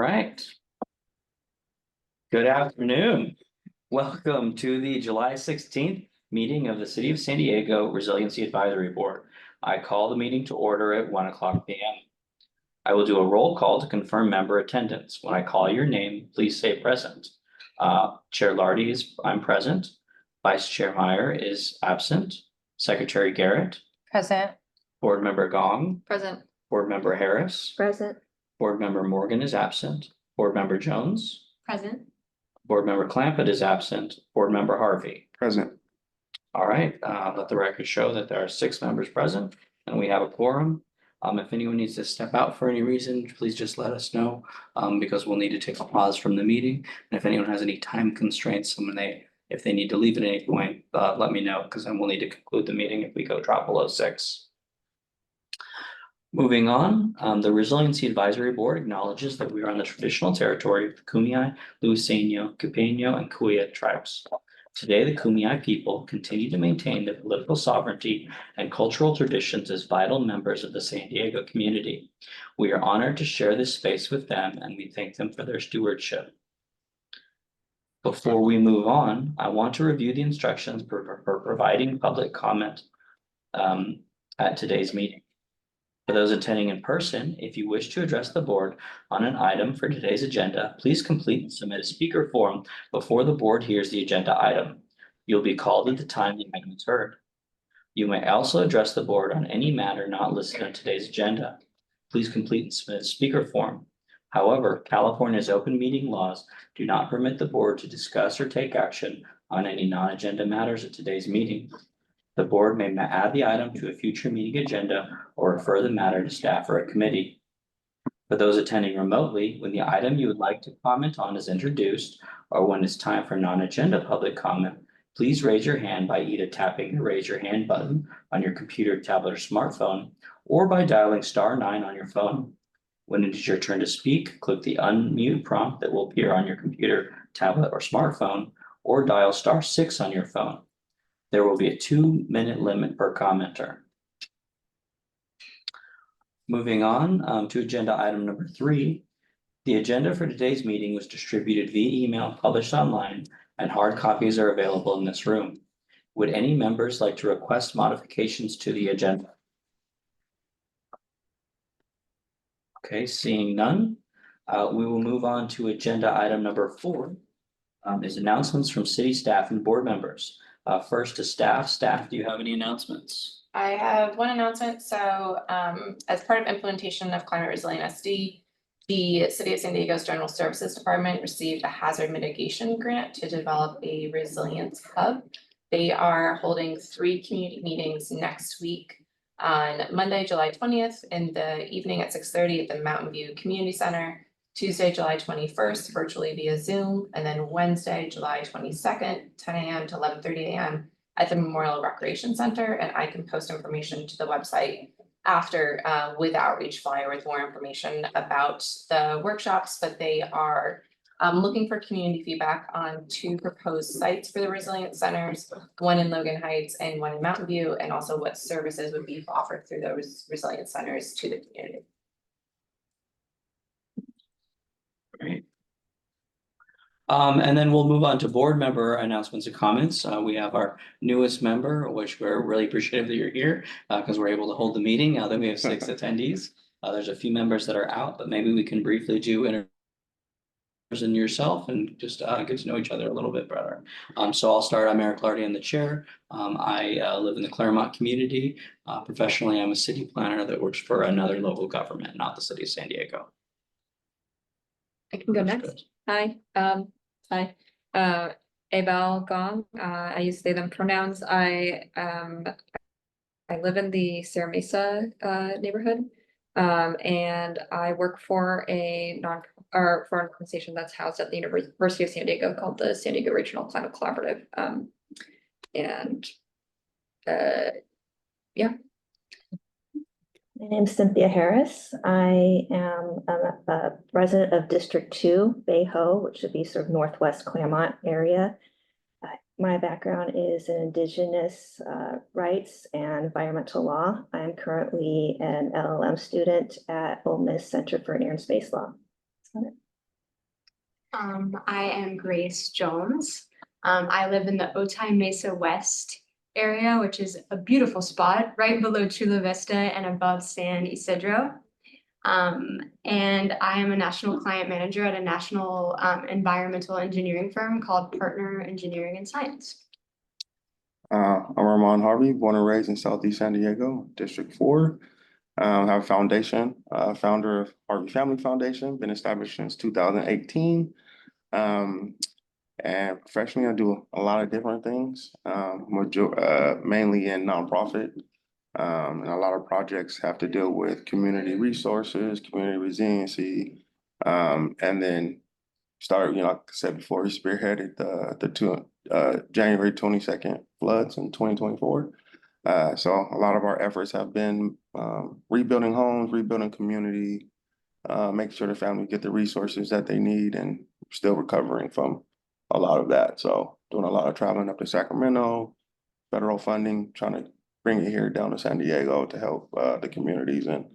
right. Good afternoon. Welcome to the July 16th meeting of the City of San Diego Resiliency Advisory Board. I call the meeting to order at 1:00 p.m. I will do a roll call to confirm member attendance. When I call your name, please say present. Chair Lardy I'm present. Vice Chair Meyer is absent. Secretary Garrett. Present. Board Member Gong. Present. Board Member Harris. Present. Board Member Morgan is absent. Board Member Jones. Present. Board Member Clampett is absent. Board Member Harvey. Present. All right, let the record show that there are 6 members present and we have a quorum. If anyone needs to step out for any reason, please just let us know, because we'll need to take a pause from the meeting. And if anyone has any time constraints, if they need to leave at any point, let me know, because then we'll need to conclude the meeting if we go drop below 6. Moving on, the Resiliency Advisory Board acknowledges that we are on the traditional territory of the Kumeyaay, Luiseno, Cupeño, and Kuya tribes. Today, the Kumeyaay people continue to maintain their political sovereignty and cultural traditions as vital members of the San Diego community. We are honored to share this space with them, and we thank them for their stewardship. Before we move on, I want to review the instructions for providing public comment at today's meeting. For those attending in person, if you wish to address the board on an item for today's agenda, please complete and submit a speaker form before the board hears the agenda item. You'll be called at the time the item is heard. You may also address the board on any matter not listed on today's agenda. Please complete and submit a speaker form. However, California's open meeting laws do not permit the board to discuss or take action on any non-agenda matters at today's meeting. The board may add the item to a future meeting agenda or refer the matter to staff or a committee. For those attending remotely, when the item you would like to comment on is introduced, or when it's time for non-agenda public comment, please raise your hand by either tapping the raise your hand button on your computer, tablet, or smartphone, or by dialing *9 on your phone. When it is your turn to speak, click the unmute prompt that will appear on your computer, tablet, or smartphone, or dial *6 on your phone. There will be a 2-minute limit per commenter. Moving on to agenda item number 3. The agenda for today's meeting was distributed via email, published online, and hard copies are available in this room. Would any members like to request modifications to the agenda? Okay, seeing none, we will move on to agenda item number 4. Is announcements from city staff and board members. First to staff. Staff, do you have any announcements? I have one announcement. So as part of implementation of Climate Resilient SD, the City of San Diego's General Services Department received a hazard mitigation grant to develop a resilience hub. They are holding 3 community meetings next week on Monday, July 20th in the evening at 6:30 at the Mountain View Community Center, Tuesday, July 21st, virtually via Zoom, and then Wednesday, July 22nd, 10 a.m. to 11:30 a.m. at the Memorial Recreation Center. And I can post information to the website after with outreach flyer with more information about the workshops, but they are looking for community feedback on 2 proposed sites for the Resilience Centers, one in Logan Heights and one in Mountain View, and also what services would be offered through those Resilience Centers to the community. Great. And then we'll move on to board member announcements and comments. We have our newest member, which we're really appreciative that you're here, because we're able to hold the meeting now that we have 6 attendees. There's a few members that are out, but maybe we can briefly do introductions in yourself and just get to know each other a little bit better. So I'll start. I'm Eric Lardy, I'm the chair. I live in the Claremont community. Professionally, I'm a city planner that works for another local government, not the city of San Diego. I can go next. Good. Hi, Abel Gong. I use they them pronouns. I live in the Sierra Mesa neighborhood, and I work for an organization that's housed at the University of San Diego called the San Diego Regional Climate Collaborative. Yeah. My name is Cynthia Harris. I am a resident of District 2, Bay Ho, which would be sort of Northwest Claremont area. My background is in Indigenous rights and environmental law. I'm currently an LLM student at Ole Miss Center for Air and Space Law. I am Grace Jones. I live in the Otay Mesa West area, which is a beautiful spot right below Chula Vista and above San Isidro. And I am a national client manager at a national environmental engineering firm called Partner Engineering and Science. I'm Armand Harvey, born and raised in Southeast San Diego, District 4. Have a foundation, founder of Harvey Family Foundation, been established since 2018. And professionally, I do a lot of different things, mainly in nonprofit. And a lot of projects have to deal with community resources, community resiliency, and then started, like I said before, we spearheaded the January 22nd floods in 2024. So a lot of our efforts have been rebuilding homes, rebuilding community, making sure the family get the resources that they need, and still recovering from a lot of that. So doing a lot of traveling up to Sacramento, federal funding, trying to bring it here down to San Diego to help the communities and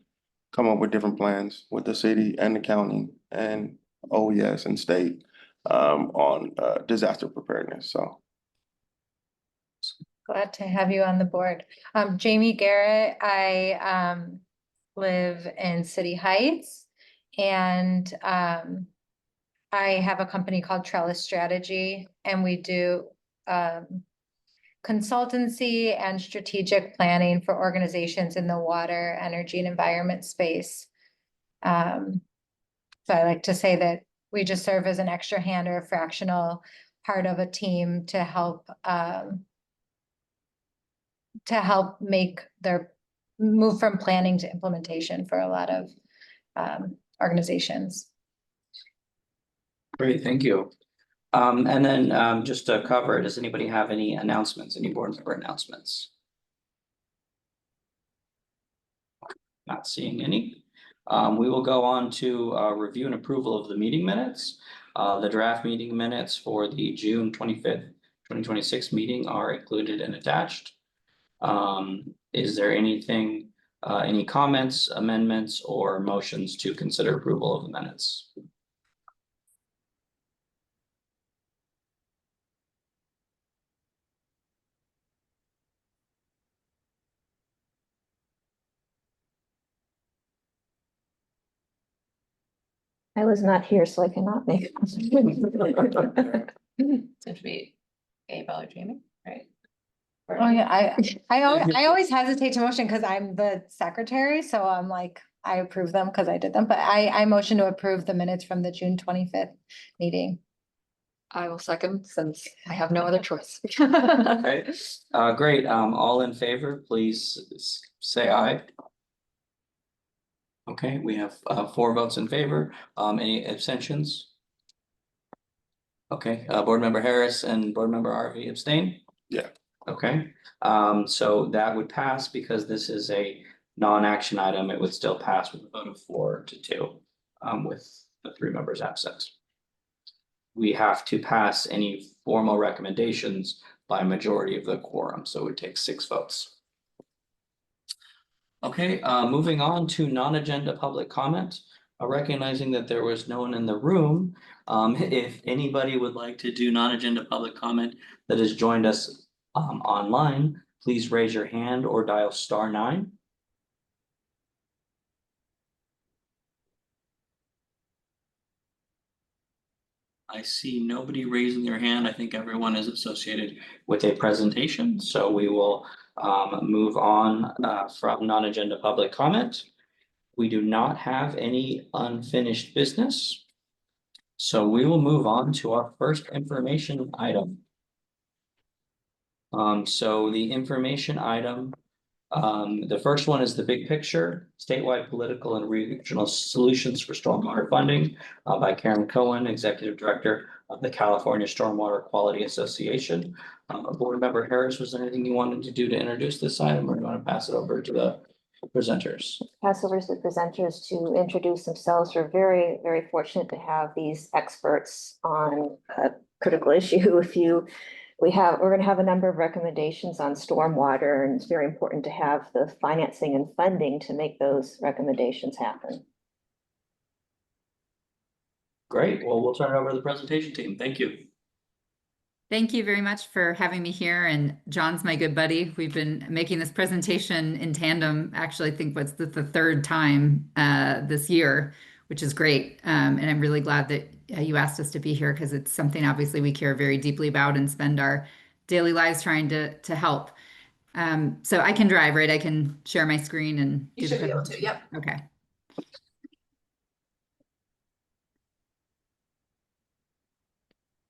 come up with different plans with the city and the county and OES and state on disaster preparedness. So glad to have you on the board. Jamie Garrett, I live in City Heights, and I have a company called Trellis Strategy, and we do consultancy and strategic planning for organizations in the water, energy, and environment space. So I like to say that we just serve as an extra hand or a fractional part of a team to help make their move from planning to implementation for a lot of organizations. Great, thank you. And then just to cover, does anybody have any announcements, any board member announcements? Not seeing any. We will go on to review and approval of the meeting minutes. The draft meeting minutes for the June 25th, 2026 meeting are included and attached. Is there anything, any comments, amendments, or motions to consider approval of the minutes? I was not here, so I cannot make. So it should be Abel or Jamie, right? Oh yeah, I always hesitate to motion because I'm the secretary, so I'm like, I approve them because I did them, but I motion to approve the minutes from the June 25th meeting. I will second, since I have no other choice. Okay, great. All in favor, please say aye. Okay, we have 4 votes in favor. Any abstentions? Okay, Board Member Harris and Board Member Harvey abstain? Yeah. Okay, so that would pass because this is a non-action item. It would still pass with a vote of 4-2, with the 3 members absent. We have to pass any formal recommendations by a majority of the quorum, so it would take 6 votes. Okay, moving on to non-agenda public comment. Recognizing that there was no one in the room, if anybody would like to do non-agenda public comment that has joined us online, please raise your hand or dial *9. I see nobody raising their hand. I think everyone is associated with a presentation, so we will move on from non-agenda public comment. We do not have any unfinished business, so we will move on to our first information item. So the information item, the first one is the big picture, statewide political and regional solutions for stormwater funding, by Karen Cohen, Executive Director of the California Stormwater Quality Association. Board Member Harris, was there anything you wanted to do to introduce this item, or do you want to pass it over to the presenters? Pass over to the presenters to introduce themselves. We're very, very fortunate to have these experts on a critical issue. We're going to have a number of recommendations on stormwater, and it's very important to have the financing and funding to make those recommendations happen. Great. Well, we'll turn it over to the presentation team. Thank you. Thank you very much for having me here. And John's my good buddy. We've been making this presentation in tandem, actually, I think what's the third time this year, which is great. And I'm really glad that you asked us to be here because it's something obviously we care very deeply about and spend our daily lives trying to help. So I can drive, right? I can share my screen and You do the should be able to, presentation. yep. Okay.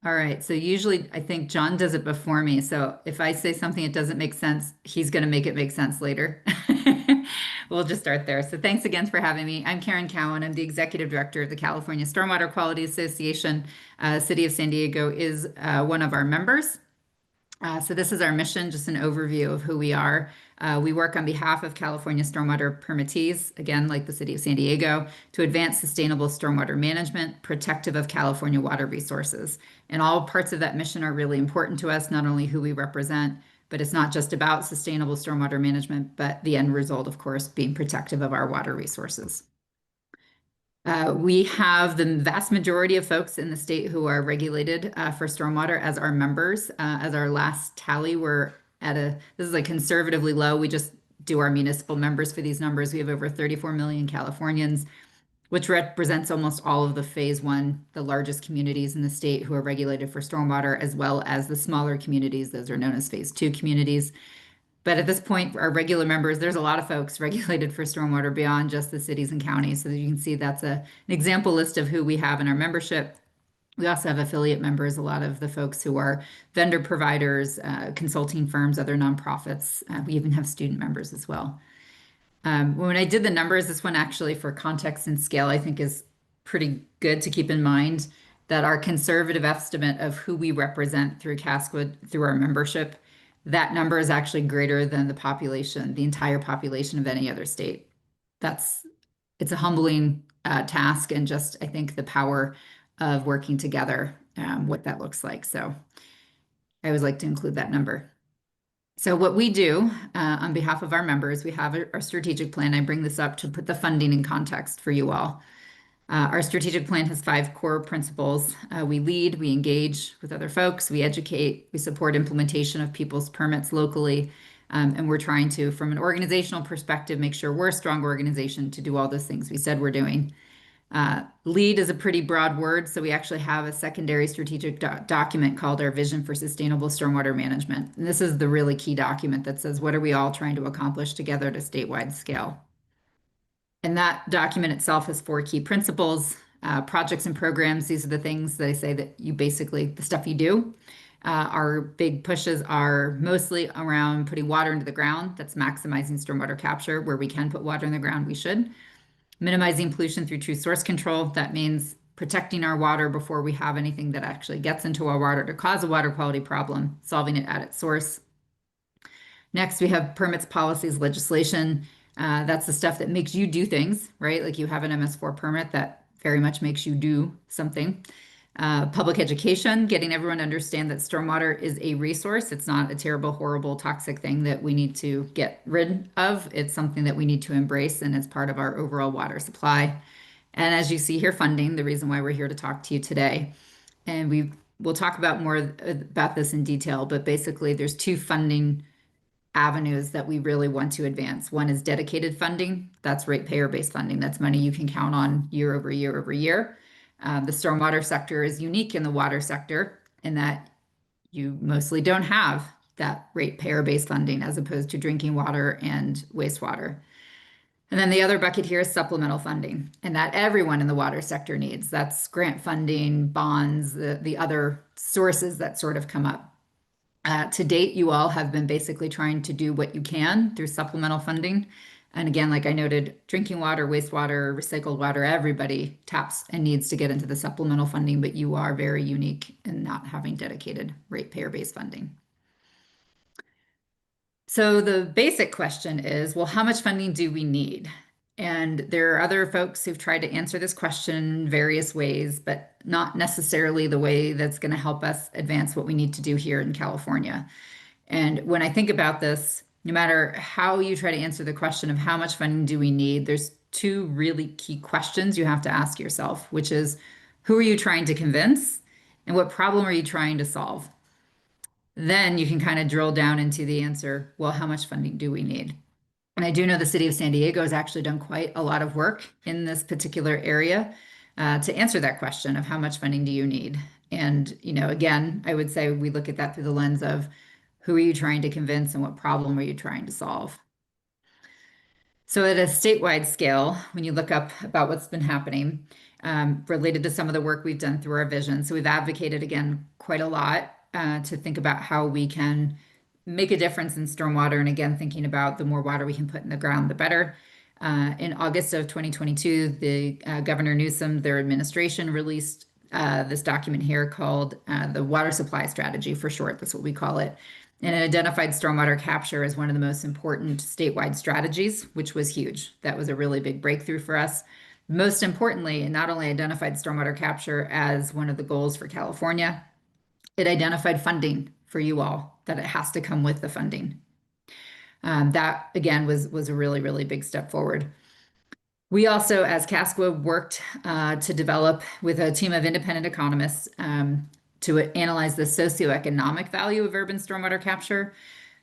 All right, so usually I think John does it before me. So if I say something that doesn't make sense, he's going to make it make sense later. We'll just start there. So thanks again for having me. I'm Karen Cowan. I'm the Executive Director of the California Stormwater Quality Association. City of San Diego is one of our members. So this is our mission, just an overview of who we are. We work on behalf of California stormwater permittees, again, like the City of San Diego, to advance sustainable stormwater management, protective of California water resources. And all parts of that mission are really important to us, not only who we represent, but it's not just about sustainable stormwater management, but the end result, of course, being protective of our water resources. We have the vast majority of folks in the state who are regulated for stormwater as our members. As our last tally, we're at this is like conservatively low. We just do our municipal members for these numbers. We have over 34 million Californians, which represents almost all of the phase one, the largest communities in the state who are regulated for stormwater, as well as the smaller communities. Those are known as phase two communities. But at this point, our regular members, there's a lot of folks regulated for stormwater beyond just the cities and counties. So you can see that's an example list of who we have in our membership. We also have affiliate members, a lot of the folks who are vendor providers, consulting firms, other nonprofits. We even have student members as well. When I did the numbers, this one actually for context and scale, I think is pretty good to keep in mind that our conservative estimate of who we represent through Cascwood, through our membership, that number is actually greater than the population, the entire population of any other state. It's a humbling task and just, I think, the power of working together, what that looks like. So I always like to include that number. So what we do on behalf of our members, we have our strategic plan. I bring this up to put the funding in context for you all. Our strategic plan has 5 core principles. We lead, we engage with other folks, we educate, we support implementation of people's permits locally, and we're trying to, from an organizational perspective, make sure we're a strong organization to do all those things we said we're doing. Lead is a pretty broad word, so we actually have a secondary strategic document called our Vision for Sustainable Stormwater Management. And this is the really key document that says, what are we all trying to accomplish together at a statewide scale? And that document itself has 4 key principles. Projects and programs, these are the things that I say that you basically, the stuff you do. Our big pushes are mostly around putting water into the ground. That's maximizing stormwater capture. Where we can put water in the ground, we should. Minimizing pollution through true source control. That means protecting our water before we have anything that actually gets into our water to cause a water quality problem, solving it at its source. Next, we have permits, policies, legislation. That's the stuff that makes you do things, right? Like you have an MS4 permit that very much makes you do something. Public education, getting everyone to understand that stormwater is a resource. It's not a terrible, horrible, toxic thing that we need to get rid of. It's something that we need to embrace, and it's part of our overall water supply. And as you see here, funding, the reason why we're here to talk to you today. And we'll talk about more about this in detail, but basically there's 2 funding avenues that we really want to advance. One is dedicated funding. That's ratepayer-based funding. That's money you can count on year over year over year. The stormwater sector is unique in the water sector in that you mostly don't have that ratepayer-based funding as opposed to drinking water and wastewater. And then the other bucket here is supplemental funding, and that everyone in the water sector needs. That's grant funding, bonds, the other sources that sort of come up. To date, you all have been basically trying to do what you can through supplemental funding. And again, like I noted, drinking water, wastewater, recycled water, everybody taps and needs to get into the supplemental funding, but you are very unique in not having dedicated ratepayer-based funding. So the basic question is, well, how much funding do we need? And there are other folks who've tried to answer this question in various ways, but not necessarily the way that's going to help us advance what we need to do here in California. And when I think about this, no matter how you try to answer the question of how much funding do we need, there's 2 really key questions you have to ask yourself, which is, Who are you trying to convince? And what problem are you trying to solve? Then you can kind of drill down into the answer, well, how much funding do we need? And I do know the city of San Diego has actually done quite a lot of work in this particular area to answer that question of how much funding do you need? And, again, I would say we look at that through the lens of who are you trying to convince and what problem are you trying to solve? So at a statewide scale, when you look up about what's been happening related to some of the work we've done through our vision, so we've advocated again quite a lot to think about how we can make a difference in stormwater. And again, thinking about the more water we can put in the ground, the better. In August of 2022, the Governor Newsom, their administration released this document here called the Water Supply Strategy for short. That's what we call it. And it identified stormwater capture as one of the most important statewide strategies, which was huge. That was a really big breakthrough for us. Most importantly, it not only identified stormwater capture as one of the goals for California, it identified funding for you all, that it has to come with the funding. That again was a really, really big step forward. We also, as CASCWA, worked to develop with a team of independent economists to analyze the socioeconomic value of urban stormwater capture,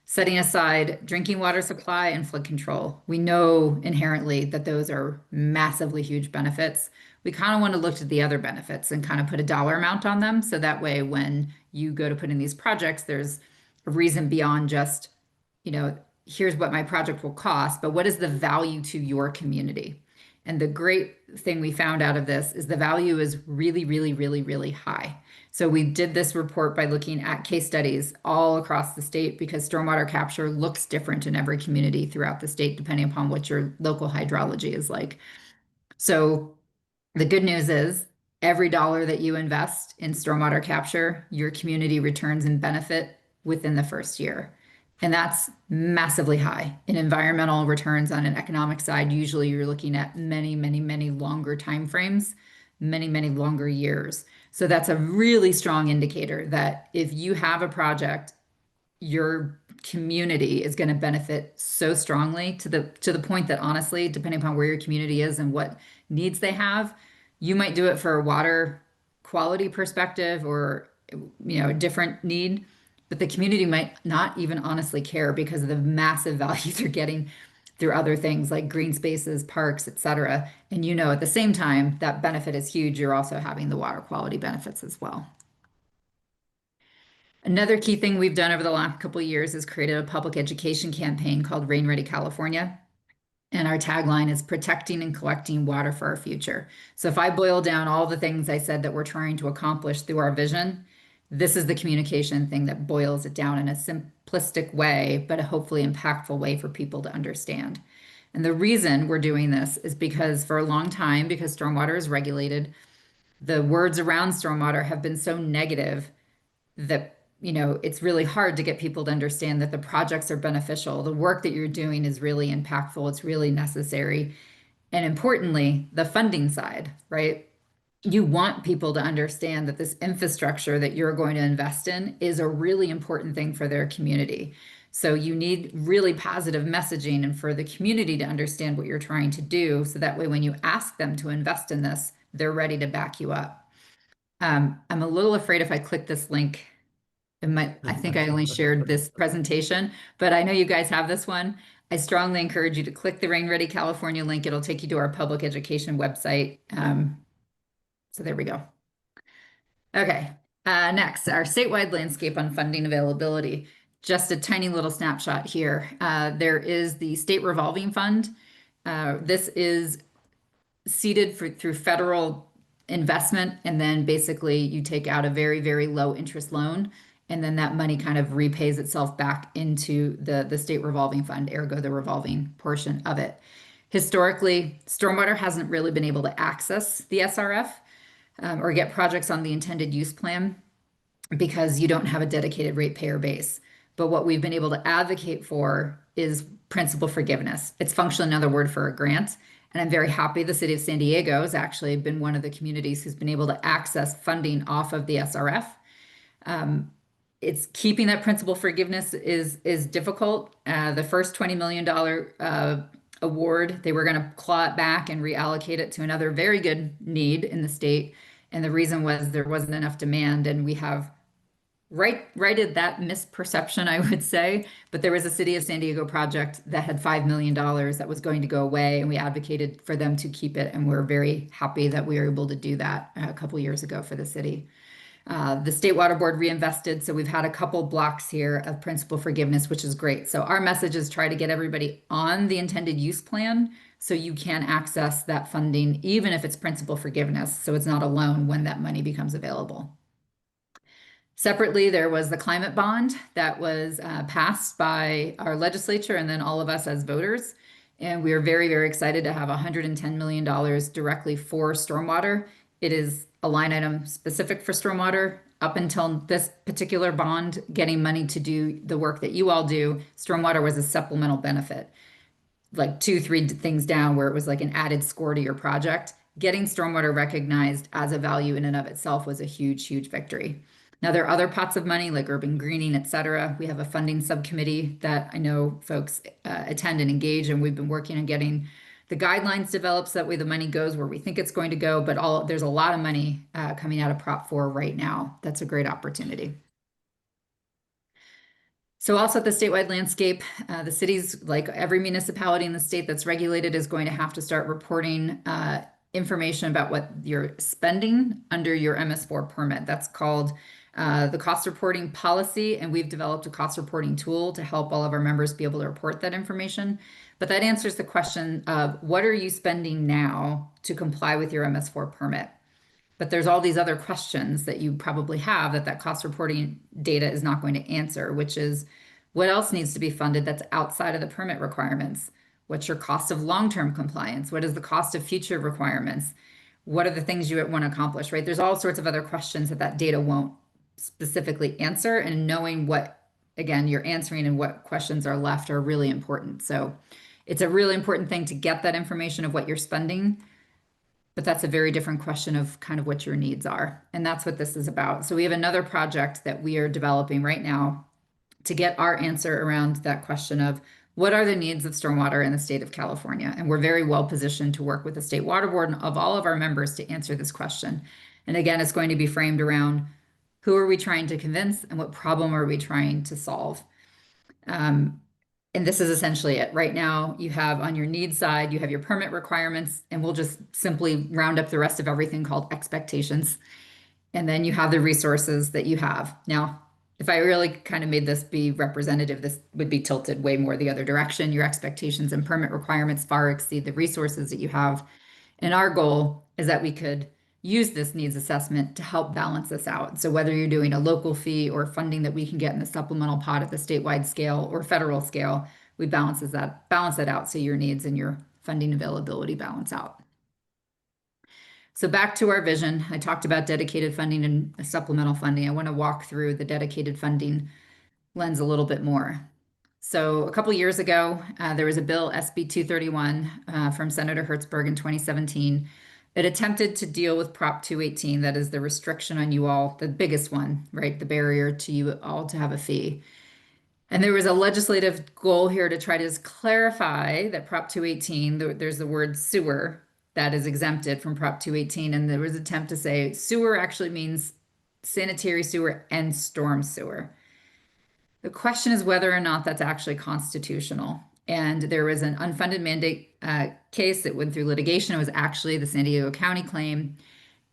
setting aside drinking water supply and flood control. We know inherently that those are massively huge benefits. We kind of want to look at the other benefits and kind of put a dollar amount on them. So that way, when you go to put in these projects, there's a reason beyond just, here's what my project will cost, but what is the value to your community? And the great thing we found out of this is the value is really, really, really, really high. So we did this report by looking at case studies all across the state because stormwater capture looks different in every community throughout the state, depending upon what your local hydrology is like. So the good news is every dollar that you invest in stormwater capture, your community returns and benefit within the first year. And that's massively high. In environmental returns on an economic side, usually you're looking at many, many, many longer timeframes, many, many longer years. So that's a really strong indicator that if you have a project, your community is going to benefit so strongly to the point that honestly, depending upon where your community is and what needs they have, you might do it for a water quality perspective or a different need, but the community might not even honestly care because of the massive value they're getting through other things like green spaces, parks, etc. And at the same time, that benefit is huge. You're also having the water quality benefits as well. Another key thing we've done over the last couple of years is created a public education campaign called Rain Ready California. And our tagline is protecting and collecting water for our future. So if I boil down all the things I said that we're trying to accomplish through our vision, this is the communication thing that boils it down in a simplistic way, but a hopefully impactful way for people to understand. And the reason we're doing this is because for a long time, because stormwater is regulated, the words around stormwater have been so negative that it's really hard to get people to understand that the projects are beneficial. The work that you're doing is really impactful. It's really necessary. And importantly, the funding side, right? You want people to understand that this infrastructure that you're going to invest in is a really important thing for their community. So you need really positive messaging and for the community to understand what you're trying to do. So that way, when you ask them to invest in this, they're ready to back you up. I'm a little afraid if I click this link, I think I only shared this presentation, but I know you guys have this one. I strongly encourage you to click the Rain Ready California link. It'll take you to our public education website. So there we go. Okay, next, our statewide landscape on funding availability. Just a tiny little snapshot here. There is the state revolving fund. This is seeded through federal investment, and then basically you take out a very, very low interest loan, and then that money kind of repays itself back into the state revolving fund, ergo the revolving portion of it. Historically, stormwater hasn't really been able to access the SRF or get projects on the intended use plan because you don't have a dedicated ratepayer base. But what we've been able to advocate for is principal forgiveness. It's functionally another word for a grant. And I'm very happy the city of San Diego has actually been one of the communities who's been able to access funding off of the SRF. It's keeping that principal forgiveness is difficult. The first $20 million award, they were going to claw it back and reallocate it to another very good need in the state. And the reason was there wasn't enough demand, and we have righted that misperception, I would say. But there was a City of San Diego project that had $5 million that was going to go away, and we advocated for them to keep it. And we're very happy that we were able to do that a couple years ago for the city. The State Water Board reinvested, so we've had a couple blocks here of principal forgiveness, which is great. So our message is try to get everybody on the intended use plan so you can access that funding, even if it's principal forgiveness, so it's not a loan when that money becomes available. Separately, there was the climate bond that was passed by our legislature and then all of us as voters. And we are very, very excited to have $110 million directly for stormwater. It is a line item specific for stormwater. Up until this particular bond, getting money to do the work that you all do, stormwater was a supplemental benefit. Like 2, 3 things down where it was like an added score to your project. Getting stormwater recognized as a value in and of itself was a huge, huge victory. Now, there are other pots of money like urban greening, et cetera. We have a funding subcommittee that I know folks attend and engage, and we've been working on getting the guidelines developed so that way the money goes where we think it's going to go. But there's a lot of money coming out of Prop 4 right now. That's a great opportunity. So also at the statewide landscape, the cities, like every municipality in the state that's regulated, is going to have to start reporting information about what you're spending under your MS4 permit. That's called the cost reporting policy, and we've developed a cost reporting tool to help all of our members be able to report that information. But that answers the question of what are you spending now to comply with your MS4 permit? But there's all these other questions that you probably have that cost reporting data is not going to answer, which is what else needs to be funded that's outside of the permit requirements? What's your cost of long-term compliance? What is the cost of future requirements? What are the things you want to accomplish, right? There's all sorts of other questions that data won't specifically answer, and knowing what, again, you're answering and what questions are left are really important. So it's a really important thing to get that information of what you're spending, but that's a very different question of kind of what your needs are. And that's what this is about. So we have another project that we are developing right now to get our answer around that question of what are the needs of stormwater in the state of California? And we're very well positioned to work with the State Water Board and of all of our members to answer this question. And again, it's going to be framed around who are we trying to convince and what problem are we trying to solve? And this is essentially it. Right now, you have on your needs side, you have your permit requirements, and we'll just simply round up the rest of everything called expectations. And then you have the resources that you have. Now, if I really kind of made this be representative, this would be tilted way more the other direction. Your expectations and permit requirements far exceed the resources that you have. And our goal is that we could use this needs assessment to help balance this out. So whether you're doing a local fee or funding that we can get in the supplemental pot at the statewide scale or federal scale, we balance that out so your needs and your funding availability balance out. So back to our vision, I talked about dedicated funding and supplemental funding. I want to walk through the dedicated funding lens a little bit more. So a couple years ago, there was a bill, SB 231, from Senator Hertzberg in 2017. It attempted to deal with Prop 218, that is the restriction on you all, the biggest one, right? The barrier to you all to have a fee. And there was a legislative goal here to try to just clarify that Prop 218, there's the word sewer that is exempted from Prop 218. And there was an attempt to say sewer actually means sanitary sewer and storm sewer. The question is whether or not that's actually constitutional. And there was an unfunded mandate case that went through litigation. It was actually the San Diego County claim.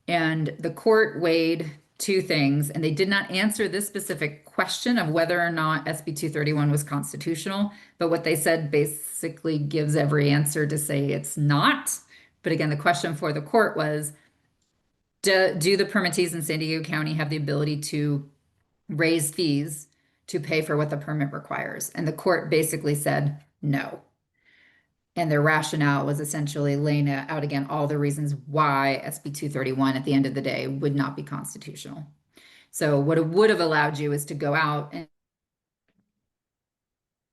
And the court weighed two things, and they did not answer this specific question of whether or not SB 231 was constitutional. But what they said basically gives every answer to say it's not. But again, the question for the court was, do the permittees in San Diego County have the ability to raise fees to pay for what the permit requires? And the court basically said no. And their rationale was essentially laying out again all the reasons why SB 231 at the end of the day would not be constitutional. So what it would have allowed you is to go out and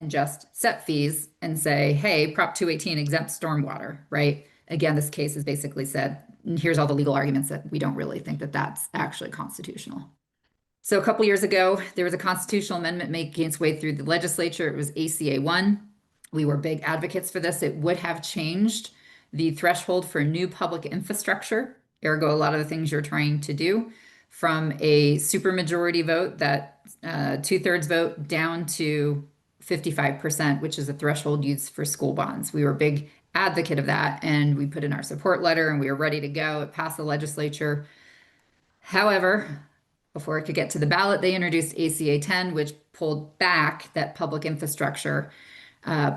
just set fees and say, hey, Prop 218 exempts stormwater, right? Again, this case is basically said, here's all the legal arguments that we don't really think that that's actually constitutional. So a couple years ago, there was a constitutional amendment making its way through the legislature. It was ACA 1. We were big advocates for this. It would have changed the threshold for new public infrastructure ergo a lot of the things you're trying to do, from a supermajority vote, that 2/3 vote, down to 55%, which is a threshold used for school bonds. We were a big advocate of that, and we put in our support letter, and we were ready to go. It passed the legislature. However, before it could get to the ballot, they introduced ACA 10, which pulled back that public infrastructure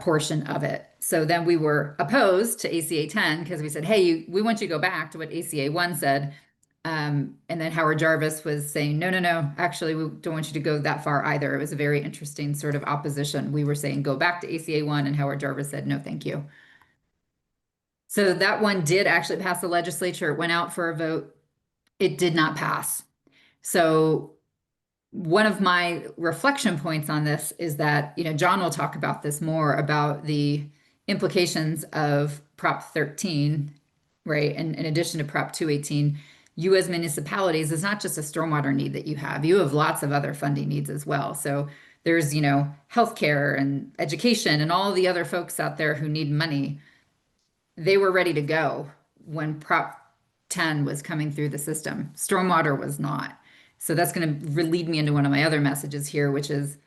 portion of it. So then we were opposed to ACA 10 because we said, hey, we want you to go back to what ACA 1 said. And then Howard Jarvis was saying, no, no, no, actually, we don't want you to go that far either. It was a very interesting sort of opposition. We were saying, go back to ACA 1, and Howard Jarvis said, no, thank you. So that one did actually pass the legislature. It went out for a vote. It did not pass. So one of my reflection points on this is that, John will talk about this more, about the implications of Prop 13, right? And in addition to Prop 218, you as municipalities, is not just a stormwater need that you have lots of other funding needs as well. So there's, healthcare and education and all the other folks out there who need money. They were ready to go when Prop 10 was coming through the system. Stormwater was not. So that's going to lead me into one of my other messages here, which is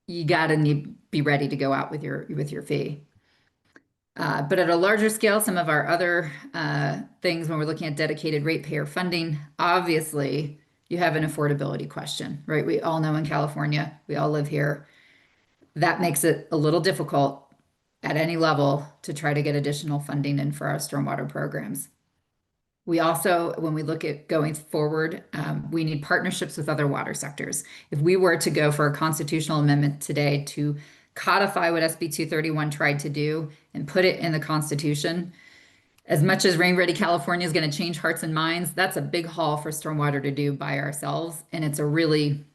you got to be ready to go out with your fee. But at a larger scale, some of our other things when we're looking at dedicated ratepayer funding, obviously you have an affordability question, right? We all know in California, we all live here. That makes it a little difficult at any level to try to get additional funding in for our stormwater programs. We also, when we look at going forward, we need partnerships with other water sectors. If we were to go for a constitutional amendment today to codify what SB 231 tried to do and put it in the Constitution, as much as Rain Ready California is going to change hearts and minds, that's a big haul for stormwater to do by ourselves. And it's a really,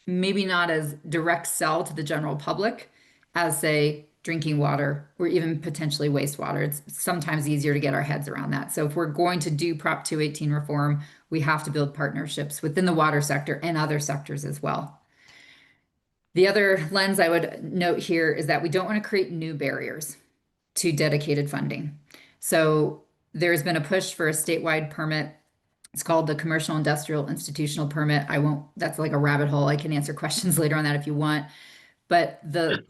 maybe not as direct sell to the general public as, say, drinking water or even potentially wastewater. It's sometimes easier to get our heads around that. So if we're going to do Prop 218 reform, we have to build partnerships within the water sector and other sectors as well. The other lens I would note here is that we don't want to create new barriers to dedicated funding. So there's been a push for a statewide permit. It's called the Commercial Industrial Institutional Permit. That's like a rabbit hole. I can answer questions later on that if you want. But the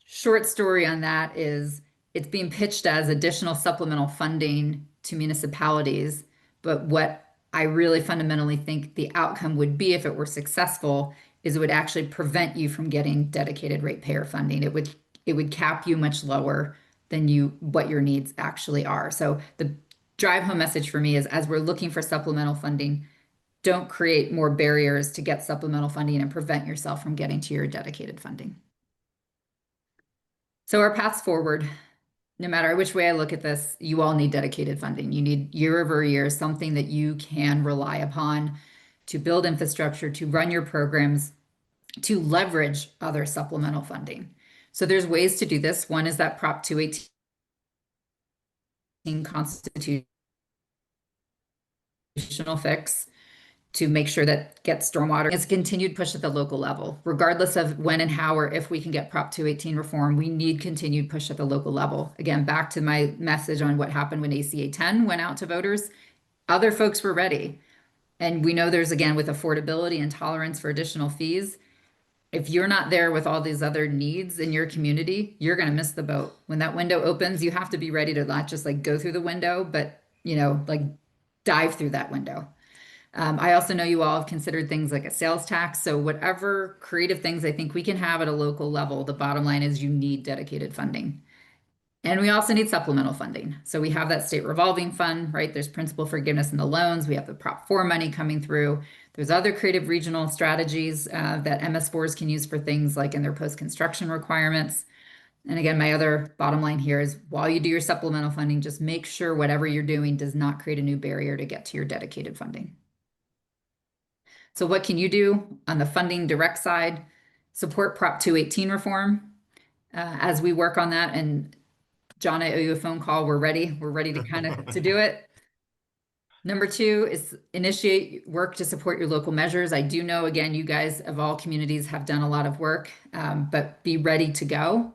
short story on that is it's being pitched as additional supplemental funding to municipalities. But what I really fundamentally think the outcome would be if it were successful is it would actually prevent you from getting dedicated ratepayer funding. It would cap you much lower than what your needs actually are. So the drive home message for me is, as we're looking for supplemental funding, don't create more barriers to get supplemental funding and prevent yourself from getting to your dedicated funding. So our paths forward, no matter which way I look at this, you all need dedicated funding. You need year over year something that you can rely upon to build infrastructure, to run your programs, to leverage other supplemental funding. So there's ways to do this. One is that Prop 218 constitutional fix to make sure that gets stormwater. It's a continued push at the local level, regardless of when and how or if we can get Prop 218 reform. We need continued push at the local level. Again, back to my message on what happened when ACA 10 went out to voters. Other folks were ready. And we know there's, again, with affordability and tolerance for additional fees, if you're not there with all these other needs in your community, you're going to miss the boat. When that window opens, you have to be ready to not just like go through the window, but, like dive through that window. I also know you all have considered things like a sales tax. So whatever creative things I think we can have at a local level, the bottom line is you need dedicated funding. And we also need supplemental funding. So we have that state revolving fund, right? There's principal forgiveness in the loans. We have the Prop 4 money coming through. There's other creative regional strategies that MS4s can use for things like in their post-construction requirements. And again, my other bottom line here is while you do your supplemental funding, just make sure whatever you're doing does not create a new barrier to get to your dedicated funding. So what can you do on the funding direct side? Support Prop 218 reform as we work on that. And John, I owe you a phone call. We're ready. We're ready to kind of to do it. Number 2 is initiate work to support your local measures. I do know, again, you guys of all communities have done a lot of work, but be ready to go.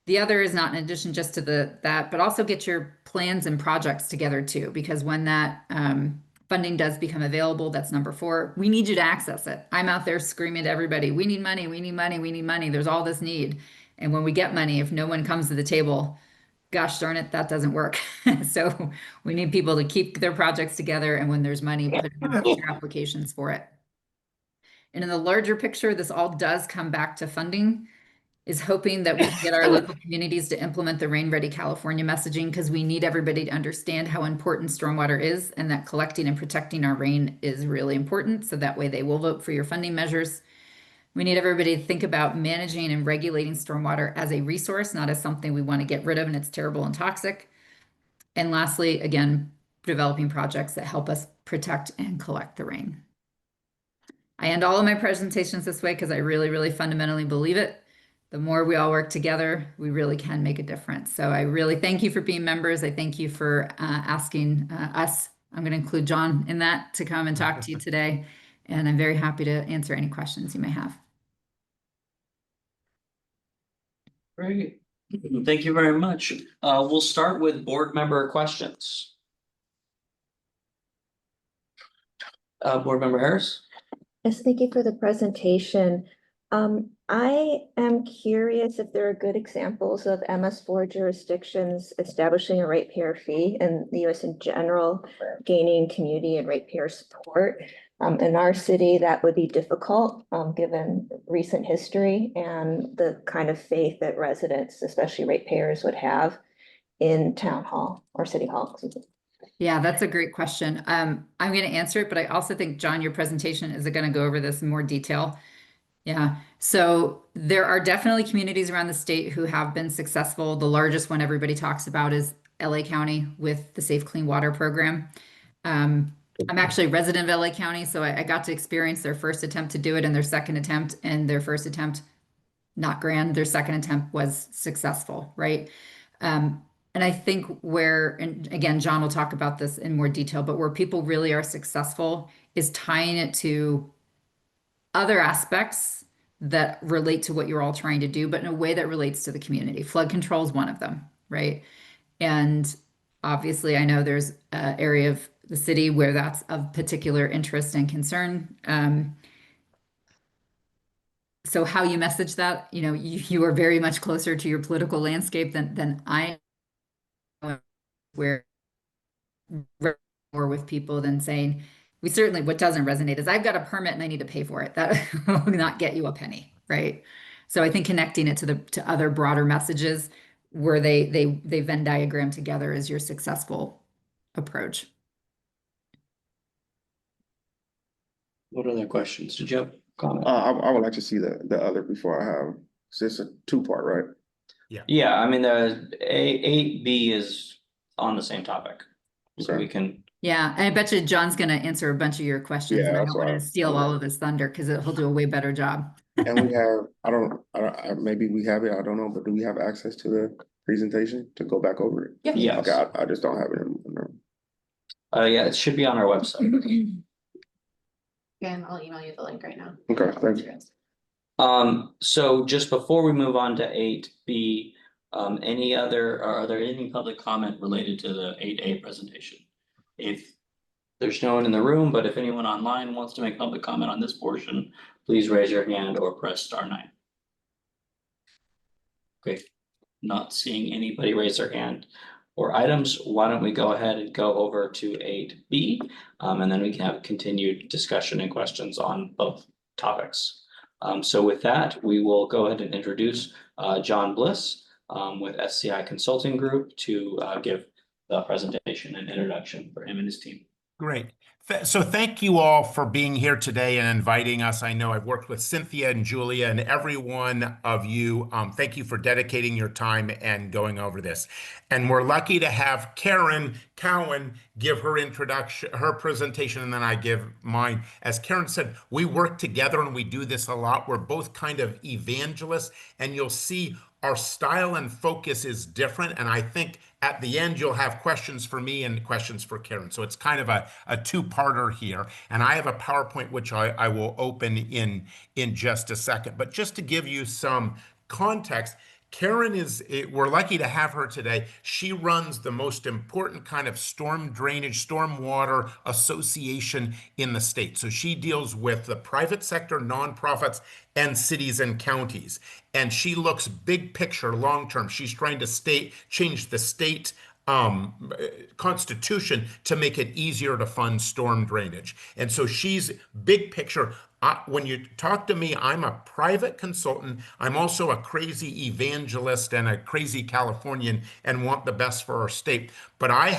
The other is not in addition just to that, but also get your plans and projects together too, because when that funding does become available, that's number 4. We need you to access it. I'm out there screaming to everybody, we need money, we need money, we need money. There's all this need. And when we get money, if no one comes to the table, gosh darn it, that doesn't work. So we need people to keep their projects together. And when there's money, put in your applications for it. And in the larger picture, this all does come back to funding, is hoping that we can get our local communities to implement the Rain Ready California messaging, because we need everybody to understand how important stormwater is and that collecting and protecting our rain is really important. So that way they will vote for your funding measures. We need everybody to think about managing and regulating stormwater as a resource, not as something we want to get rid of and it's terrible and toxic. And lastly, again, developing projects that help us protect and collect the rain. I end all of my presentations this way because I really, really fundamentally believe it. The more we all work together, we really can make a difference. So I really thank you for being members. I thank you for asking us, I'm going to include John in that, to come and talk to you today. And I'm very happy to answer any questions you may have. Great. Thank you very much. We'll start with board member questions. Board member Harris? Yes, thank you for the presentation. I am curious if there are good examples of MS4 jurisdictions establishing a ratepayer fee in the US in general, gaining community and ratepayer support. In our city, that would be difficult, given recent history and the kind of faith that residents, especially ratepayers, would have in town hall or city hall. Excuse me. Yeah, that's a great question. I'm going to answer it, but I also think, John, your presentation is going to go over this in more detail. Yeah, so there are definitely communities around the state who have been successful. The largest one everybody talks about is LA County with the Safe Clean Water Program. I'm actually a resident of LA County, so I got to experience their first attempt to do it and their second attempt, and their first attempt, not grand, their second attempt was successful, right? And I think where, and again, John will talk about this in more detail, but where people really are successful is tying it to other aspects that relate to what you're all trying to do, but in a way that relates to the community. Flood control is one of them, right? And obviously, I know there's an area of the city where that's of particular interest and concern. So how you message that, you are very much closer to your political landscape than I am, where more with people than saying, what doesn't resonate is I've got a permit and I need to pay for it. That will not get you a penny, right? So I think connecting it to other broader messages where they Venn diagram together is your successful approach. What other questions? Did you have a comment? I would like to see the other before I have, so it's a 2-part, right? Yeah, I mean, the 8B is on the same topic. So Okay. we can, Yeah, and I bet you John's going to answer a bunch of your questions, Yeah, and I that's don't want what to steal all of his thunder because he'll do a way better job. And we have, maybe we have it, I don't know, but do we have access to the presentation to go back over it? yes. Okay, I just don't have it in the room. Yeah, it should be on our website. And I'll email you the link right now. Okay, thank you. So just before we move on to 8B, are there any public comment related to the 8A presentation? If there's no one in the room, but if anyone online wants to make public comment on this portion, please raise your hand or press *9. Okay, not seeing anybody raise their hand or items, why don't we go ahead and go over to 8B, and then we can have continued discussion and questions on both topics. So with that, we will go ahead and introduce John Bliss with SCI Consulting Group to give the presentation and introduction for him and his team. Great. So thank you all for being here today and inviting us. I know I've worked with Cynthia and Julia and every one of you. Thank you for dedicating your time and going over this. And we're lucky to have Karen Cowan give her introduction, her presentation, and then I give mine. As Karen said, we work together and we do this a lot. We're both kind of evangelists, and you'll see our style and focus is different. And I think at the end, you'll have questions for me and questions for Karen. So it's kind of a two-parter here. And I have a PowerPoint, which I will open in just a second. But just to give you some context, Karen we're lucky to have her today. She runs the most important kind of storm drainage, stormwater association in the state. So she deals with the private sector, nonprofits, and cities and counties. And she looks big picture, long term. She's trying to change the state constitution to make it easier to fund storm drainage. And so she's big picture. When you talk to me, I'm a private consultant. I'm also a crazy evangelist and a crazy Californian and want the best for our state. But my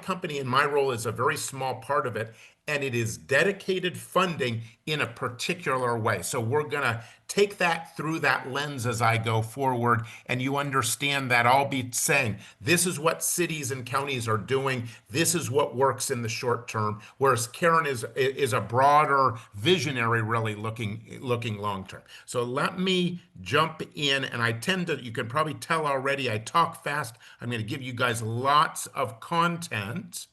company and my role is a very small part of it, and it is dedicated funding in a particular way. So we're going to take that through that lens as I go forward, and you understand that I'll be saying, this is what cities and counties are doing. This is what works in the short term, whereas Karen is a broader visionary, really looking long term. So let me jump in, and you can probably tell already, I talk fast. I'm going to give you guys lots of content.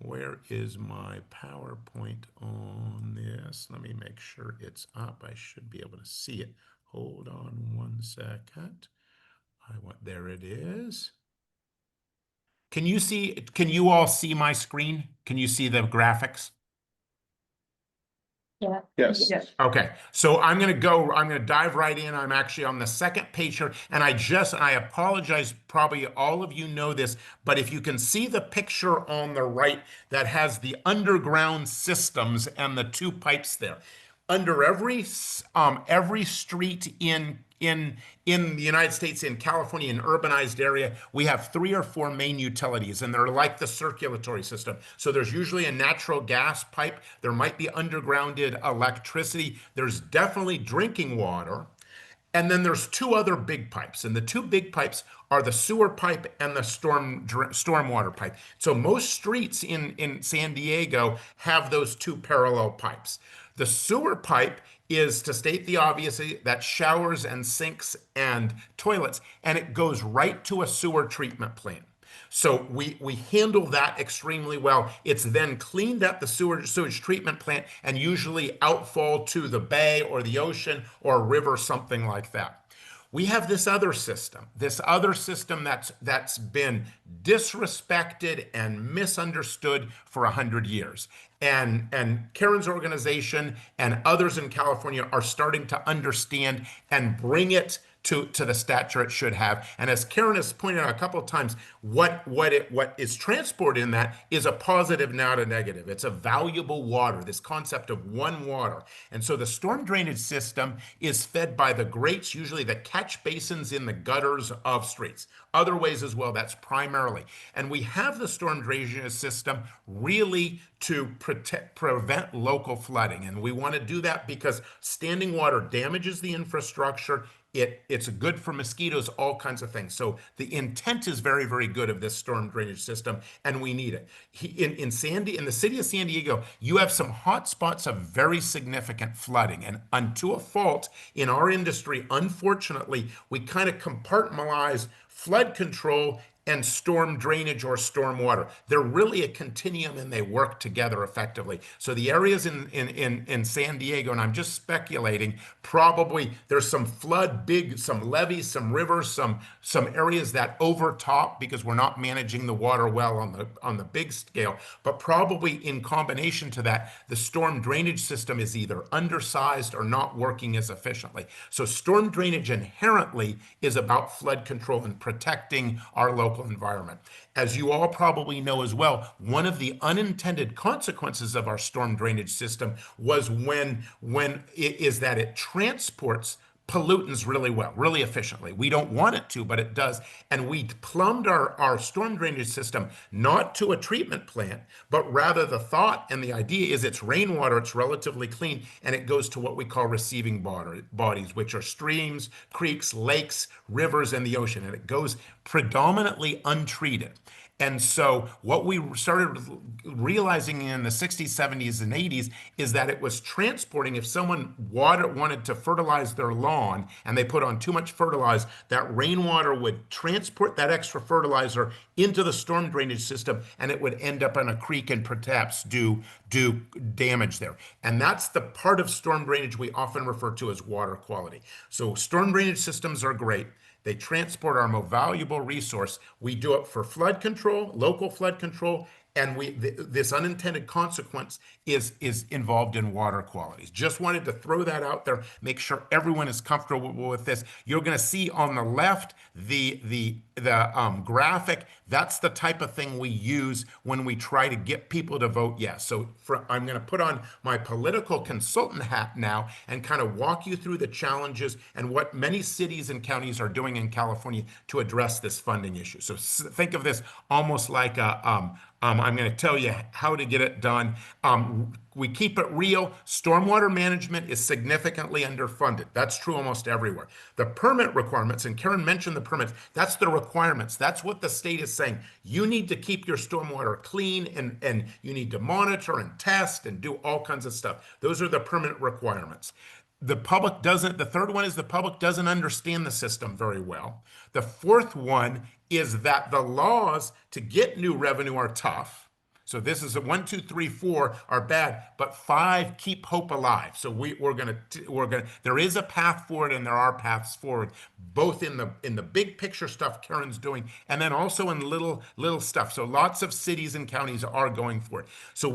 Where is my PowerPoint on this? Let me make sure it's up. I should be able to see it. Hold on 1 second. There it is. Can you all see my screen? Can you see the graphics? Yeah. Yes. Okay, so I'm gonna dive right in. I'm actually on the second page here, and I apologize, probably all of you know this, but if you can see the picture on the right that has the underground systems and the two pipes there. Under every street in the United States, in California, in urbanized area, we have 3 or 4 main utilities, and they're like the circulatory system. So there's usually a natural gas pipe. There might be undergrounded electricity. There's definitely drinking water. And then there's 2 other big pipes, and the 2 big pipes are the sewer pipe and the stormwater pipe. So most streets in San Diego have those 2 parallel pipes. The sewer pipe is, to state the obvious, that showers and sinks and toilets, and it goes right to a sewer treatment plant. So we handle that extremely well. It's then cleaned at the sewage treatment plant and usually outfall to the bay or the ocean or a river, something like that. We have this other system that's been disrespected and misunderstood for 100 years. And Karen's organization and others in California are starting to understand and bring it to the stature it should have. And as Karen has pointed out a couple of times, what is transported in that is a positive, not a negative. It's a valuable water, this concept of one water. And so the storm drainage system is fed by the grates, usually the catch basins in the gutters of streets. Other ways as well, that's primarily. And we have the storm drainage system really to prevent local flooding. And we want to do that because standing water damages the infrastructure. It's good for mosquitoes, all kinds of things. So the intent is very, very good of this storm drainage system, and we need it. In the city of San Diego, you have some hot spots of very significant flooding. And to a fault in our industry, unfortunately, we kind of compartmentalize flood control and storm drainage or storm water. They're really a continuum and they work together effectively. So the areas in San Diego, and I'm just speculating, probably there's some some levees, some rivers, some areas that overtop because we're not managing the water well on the big scale. But probably in combination to that, the storm drainage system is either undersized or not working as efficiently. So storm drainage inherently is about flood control and protecting our local environment. As you all probably know as well, one of the unintended consequences of our storm drainage system was when that it transports pollutants really well, really efficiently. We don't want it to, but it does. And we plumbed our storm drainage system not to a treatment plant, but rather the thought and the idea is it's rainwater, it's relatively clean, and it goes to what we call receiving bodies, which are streams, creeks, lakes, rivers, and the ocean. And it goes predominantly untreated. And so what we started realizing in the 60s, 70s, and 80s is that it was transporting. If someone wanted to fertilize their lawn and they put on too much fertilizer, that rainwater would transport that extra fertilizer into the storm drainage system, and it would end up in a creek and perhaps do damage there. And that's the part of storm drainage we often refer to as water quality. So storm drainage systems are great. They transport our most valuable resource. We do it for flood control, local flood control, and this unintended consequence is involved in water quality. Just wanted to throw that out there, make sure everyone is comfortable with this. You're going to see on the left the graphic. That's the type of thing we use when we try to get people to vote yes. So I'm going to put on my political consultant hat now and kind of walk you through the challenges and what many cities and counties are doing in California to address this funding issue. So think of this almost like I'm going to tell you how to get it done. We keep it real. Stormwater management is significantly underfunded. That's true almost everywhere. The permit requirements, and Karen mentioned the permits, that's the requirements. That's what the state is saying. You need to keep your stormwater clean, and you need to monitor and test and do all kinds of stuff. Those are the permit requirements. The third one is the public doesn't understand the system very well. The fourth one is that the laws to get new revenue are tough. So this is a 1, 2, 3, 4 are bad, but 5 keep hope alive. So we're gonna there is a path forward, and there are paths forward, both in the big picture stuff Karen's doing, and then also in little stuff. So lots of cities and counties are going for it. So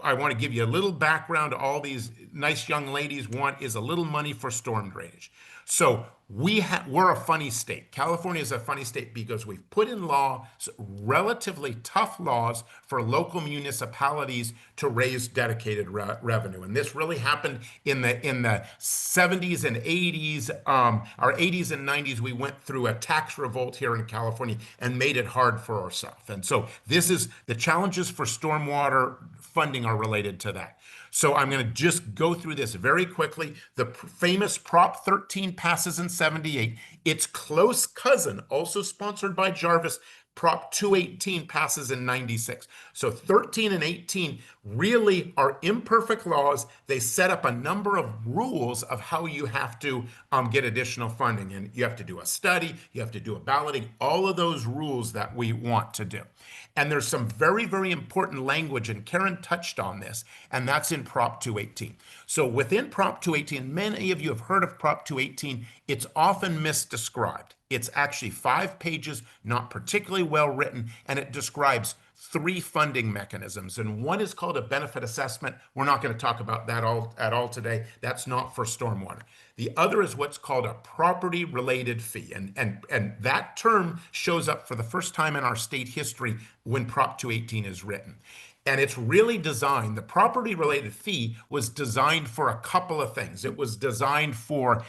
I want to give you a little background. All these nice young ladies want is a little money for storm drainage. So we're a funny state. California is a funny state because we've put in law relatively tough laws for local municipalities to raise dedicated revenue. And this really happened in the 70s and 80s. Our 80s and 90s, we went through a tax revolt here in California and made it hard for ourselves. And so this is the challenges for stormwater funding are related to that. So I'm going to just go through this very quickly. The famous Prop 13 passes in 78. Its close cousin, also sponsored by Jarvis, Prop 218 passes in 96. So 13 and 18 really are imperfect laws. They set up a number of rules of how you have to get additional funding. And you have to do a study, you have to do a balloting, all of those rules that we want to do. And there's some very, very important language, and Karen touched on this, and that's in Prop 218. So within Prop 218, many of you have heard of Prop 218. It's often misdescribed. It's actually 5 pages, not particularly well written, and it describes 3 funding mechanisms. And one is called a benefit assessment. We're not going to talk about that at all today. That's not for stormwater. The other is what's called a property-related fee. And that term shows up for the first time in our state history when Prop 218 is written. And it's really designed, the property-related fee was designed for a couple of things. It was designed for,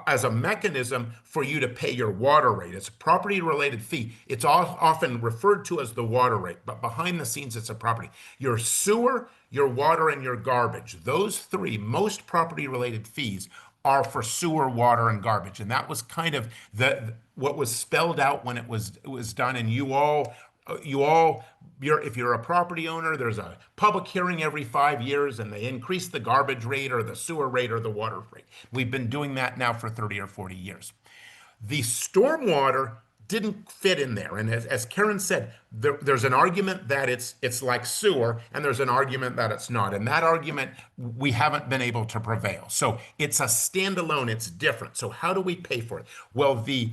as a mechanism for you to pay your water rate. It's a property-related fee. It's often referred to as the water rate, but behind the scenes, it's a property. Your sewer, your water, and your garbage, those 3 most property-related fees are for sewer, water, and garbage. And that was kind of what was spelled out when it was done. And if you're a property owner, there's a public hearing every 5 years, and they increase the garbage rate or the sewer rate or the water rate. We've been doing that now for 30 or 40 years. The stormwater didn't fit in there. And as Karen said, there's an argument that it's like sewer, and there's an argument that it's not. And that argument, we haven't been able to prevail. So it's a standalone, it's different. So how do we pay for it? Well, the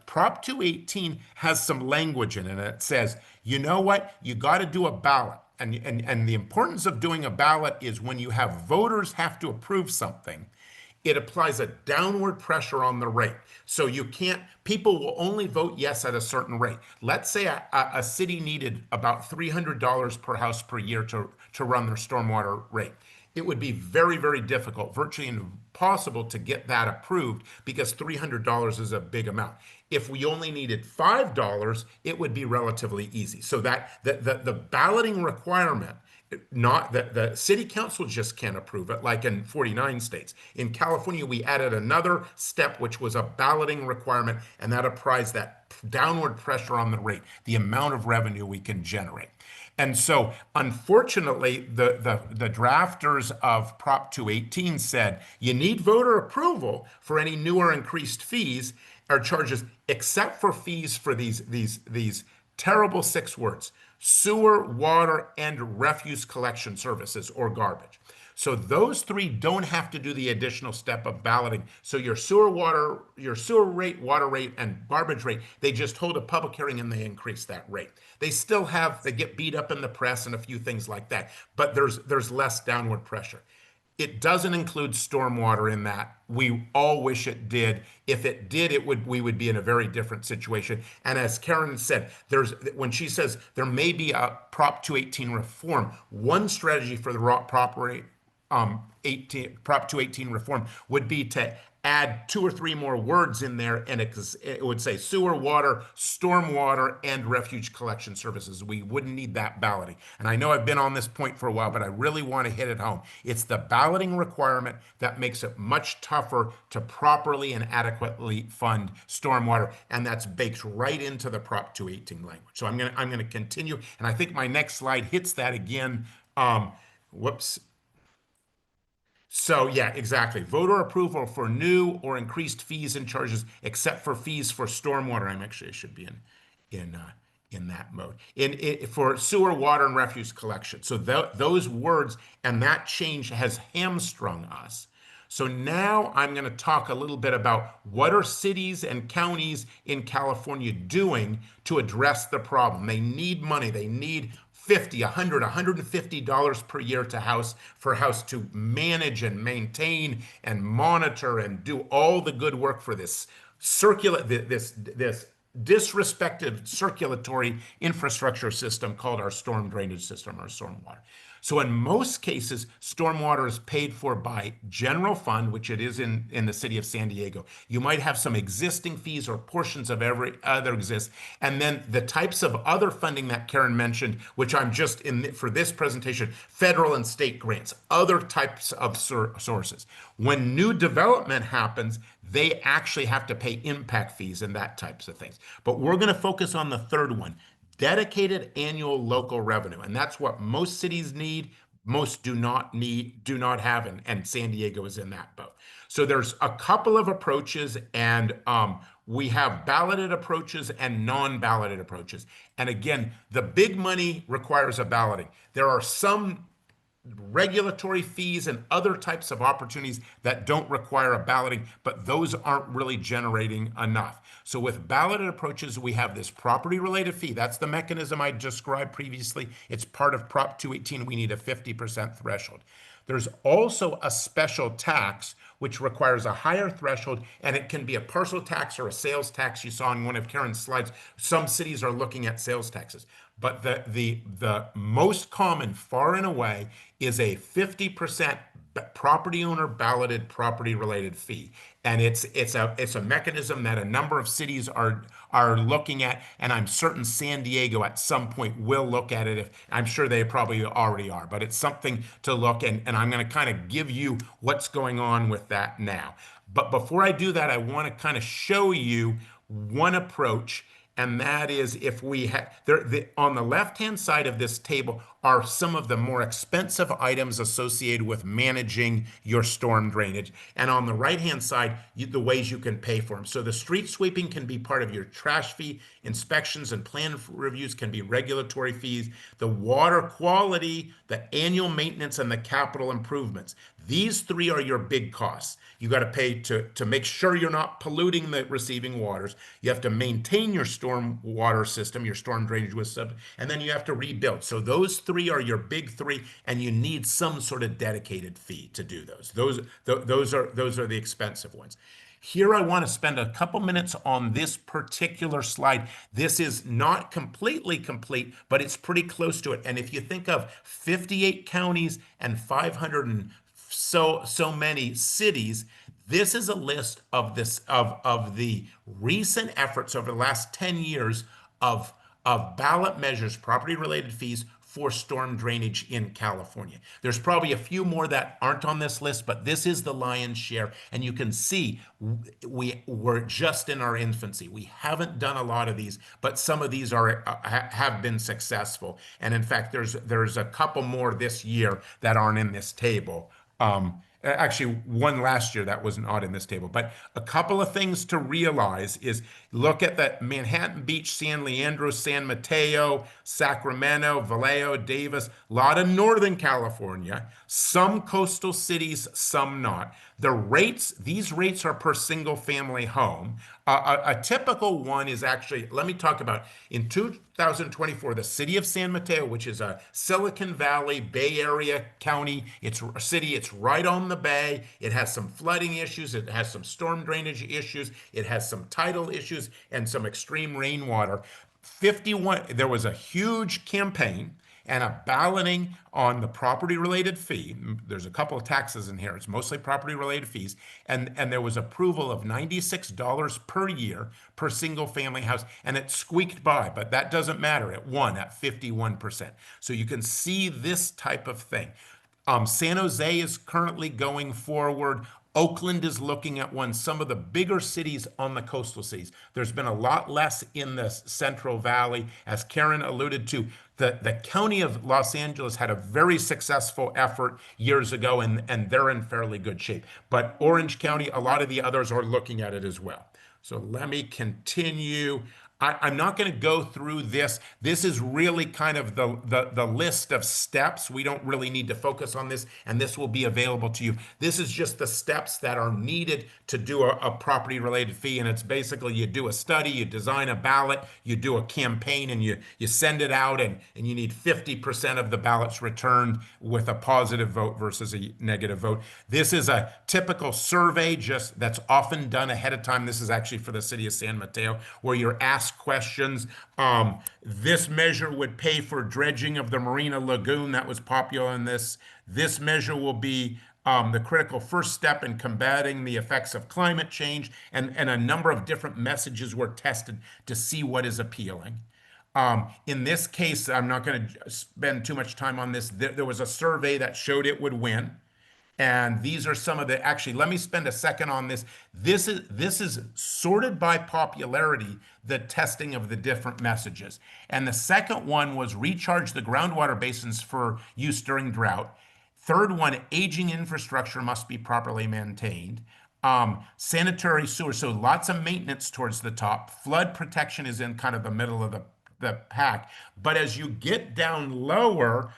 Prop 218 has some language in it. It says, you know what? You got to do a ballot. And the importance of doing a ballot is when you have voters have to approve something, it applies a downward pressure on the rate. So people will only vote yes at a certain rate. Let's say a city needed about $300 per house per year to run their stormwater rate. It would be very, very difficult, virtually impossible to get that approved because $300 is a big amount. If we only needed $5, it would be relatively easy. So that the balloting requirement, not that the city council just can't approve it like in 49 states. In California, we added another step, which was a balloting requirement, and that applies that downward pressure on the rate, the amount of revenue we can generate. And so, unfortunately, the drafters of Prop 218 said you need voter approval for any new or increased fees or charges, except for fees for these terrible 6 words: sewer, water, and refuse collection services or garbage. So those 3 don't have to do the additional step of balloting. So your sewer rate, water rate, and garbage rate, they just hold a public hearing and they increase that rate. They get beat up in the press and a few things like that, but there's less downward pressure. It doesn't include stormwater in that. We all wish it did. If it did, we would be in a very different situation. And as Karen said, when she says there may be a Prop 218 reform, one strategy for the Prop 218 reform would be to add 2 or 3 more words in there, and it would say sewer, water, stormwater, and refuge collection services. We wouldn't need that balloting. And I know I've been on this point for a while, but I really want to hit it home. It's the balloting requirement that makes it much tougher to properly and adequately fund stormwater, and that's baked right into the Prop 218 language. So I'm gonna continue, and I think my next slide hits that again. Whoops. So yeah, exactly. Voter approval for new or increased fees and charges, except for fees for stormwater. I should be in that mode. For sewer, water, and refuse collection. So those words and that change has hamstrung us. So now I'm going to talk a little bit about what are cities and counties in California doing to address the problem. They need money. They need $50, $100, $150 per year for house to manage and maintain and monitor and do all the good work for this disrespected circulatory infrastructure system called our storm drainage system or stormwater. So in most cases, stormwater is paid for by general fund, which it is in the city of San Diego. You might have some existing fees or portions of every other exist. And then the types of other funding that Karen mentioned, which I'm just for this presentation, federal and state grants, other types of sources. When new development happens, they actually have to pay impact fees and that types of things. But we're going to focus on the third one: dedicated annual local revenue. And that's what most cities need, most do not have, and San Diego is in that boat. So there's a couple of approaches, and we have balloted approaches and non-balloted approaches. And again, the big money requires a balloting. There are some regulatory fees and other types of opportunities that don't require a balloting, but those aren't really generating enough. So with balloted approaches, we have this property related fee. That's the mechanism I described previously. It's part of Prop 218. We need a 50% threshold. There's also a special tax, which requires a higher threshold, and it can be a parcel tax or a sales tax. You saw in one of Karen's slides, some cities are looking at sales taxes. But the most common, far and away, is a 50% property owner balloted property related fee. And it's a mechanism that a number of cities are looking at, and I'm certain San Diego at some point will look at it. I'm sure they probably already are, but it's something to look, and I'm going to kind of give you what's going on with that now. But before I do that, I want to kind of show you one approach, and that is if we have on the left-hand side of this table are some of the more expensive items associated with managing your storm drainage. And on the right-hand side, the ways you can pay for them. So the street sweeping can be part of your trash fee. Inspections and plan reviews can be regulatory fees. The water quality, the annual maintenance, and the capital improvements. These 3 are your big costs. You got to pay to make sure you're not polluting the receiving waters. You have to maintain your storm water system, your storm drainage system, and then you have to rebuild. So those 3 are your big 3, and you need some sort of dedicated fee to do those. Those are the expensive ones. Here I want to spend a couple minutes on this particular slide. This is not completely complete, but it's pretty close to it. And if you think of 58 counties and 500 and so many cities, this is a list of the recent efforts over the last 10 years of ballot measures, property related fees for storm drainage in California. There's probably a few more that aren't on this list, but this is the lion's share. And you can see we're just in our infancy. We haven't done a lot of these, but some of these have been successful. And in fact, there's a couple more this year that aren't in this table. Actually, one last year that was not in this table. But a couple of things to realize is look at the Manhattan Beach, San Leandro, San Mateo, Sacramento, Vallejo, Davis, a lot of Northern California, some coastal cities, some not. These rates are per single family home. A typical one is actually, let me talk about in 2024, the city of San Mateo, which is a Silicon Valley, Bay Area county. It's a city, it's right on the bay. It has some flooding issues. It has some storm drainage issues. It has some tidal issues and some extreme rainwater. There was a huge campaign and a balloting on the property related fee. There's a couple of taxes in here. It's mostly property related fees. And there was approval of $96 per year per single family house. And it squeaked by, but that doesn't matter. It won at 51%. So you can see this type of thing. San Jose is currently going forward. Oakland is looking at one. Some of the bigger cities on the coastal cities. There's been a lot less in the Central Valley. As Karen alluded to, the county of Los Angeles had a very successful effort years ago, and they're in fairly good shape. But Orange County, a lot of the others are looking at it as well. So let me continue. I'm not going to go through this. This is really kind of the list of steps. We don't really need to focus on this, and this will be available to you. This is just the steps that are needed to do a property-related fee, and it's basically you do a study, you design a ballot, you do a campaign, and you send it out, and you need 50% of the ballots returned with a positive vote versus a negative vote. This is a typical survey that's often done ahead of time. This is actually for the city of San Mateo, where you're asked questions. This measure would pay for dredging of the Marina Lagoon. That was popular in this. This measure will be the critical first step in combating the effects of climate change, and a number of different messages were tested to see what is appealing. In this case, I'm not going to spend too much time on this. There was a survey that showed it would win. And these are some of actually, let me spend a second on this. This is sorted by popularity, the testing of the different messages. And the second one was recharge the groundwater basins for use during drought. Third one, aging infrastructure must be properly maintained. Sanitary sewer, so lots of maintenance towards the top. Flood protection is in kind of the middle of the pack. But as you get down lower,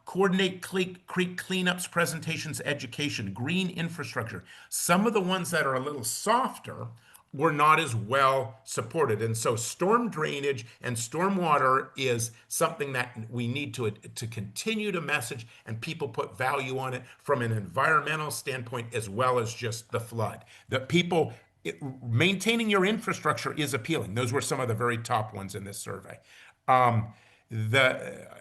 coordinate creek cleanups, presentations, education, green infrastructure. Some of the ones that are a little softer were not as well supported. And so storm drainage and stormwater is something that we need to continue to message, and people put value on it from an environmental standpoint as well as just the flood. Maintaining your infrastructure is appealing. Those were some of the very top ones in this survey.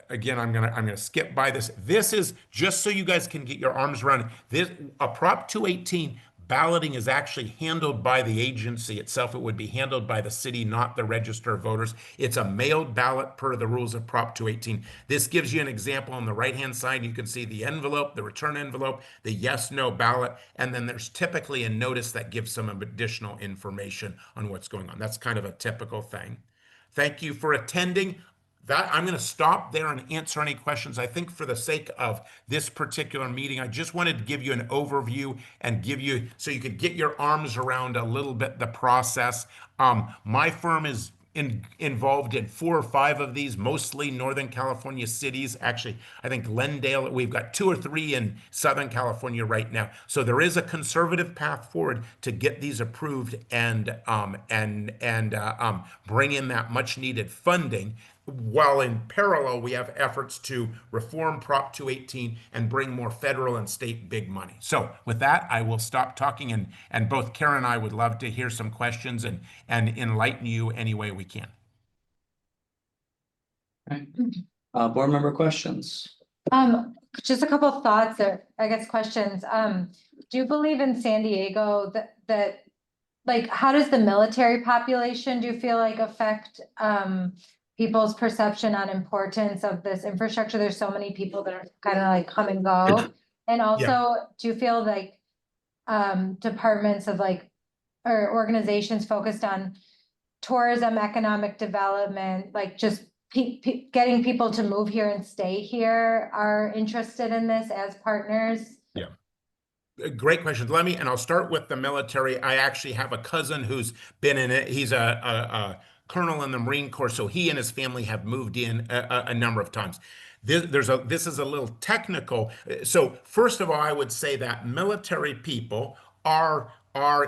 Again, I'm gonna skip by this. This is just so you guys can get your arms around this. A Prop 218 balloting is actually handled by the agency itself. It would be handled by the city, not the register of voters. It's a mailed ballot per the rules of Prop 218. This gives you an example on the right-hand side. You can see the envelope, the return envelope, the yes/no ballot, and then there's typically a notice that gives some additional information on what's going on. That's kind of a typical thing. Thank you for attending. I'm going to stop there and answer any questions. I think for the sake of this particular meeting, I just wanted to give you an overview and give you, so you could get your arms around a little bit the process. My firm is involved in 4 or 5 of these, mostly Northern California cities. Actually, I think Glendale, we've got 2 or 3 in Southern California right now. So there is a conservative path forward to get these approved and bring in that much needed funding. While in parallel, we have efforts to reform Prop 218 and bring more federal and state big money. So with that, I will stop talking, and both Karen and I would love to hear some questions and enlighten you any way we can. Right. Board member questions? Just a couple of thoughts or I guess questions. Do you believe in San Diego that like, how does the military population, do you feel like affect people's perception on importance of this infrastructure. There's so many people that are kind of like come and go. And also, do you feel like departments of like, or organizations focused on tourism, economic development, like just getting people to move here and stay here are interested in this as partners? Yeah. Great question. Let me, and I'll start with the military. I actually have a cousin who's been in it. He's a colonel in the Marine Corps, so he and his family have moved in a number of times. This is a little technical. So first of all, I would say that military people are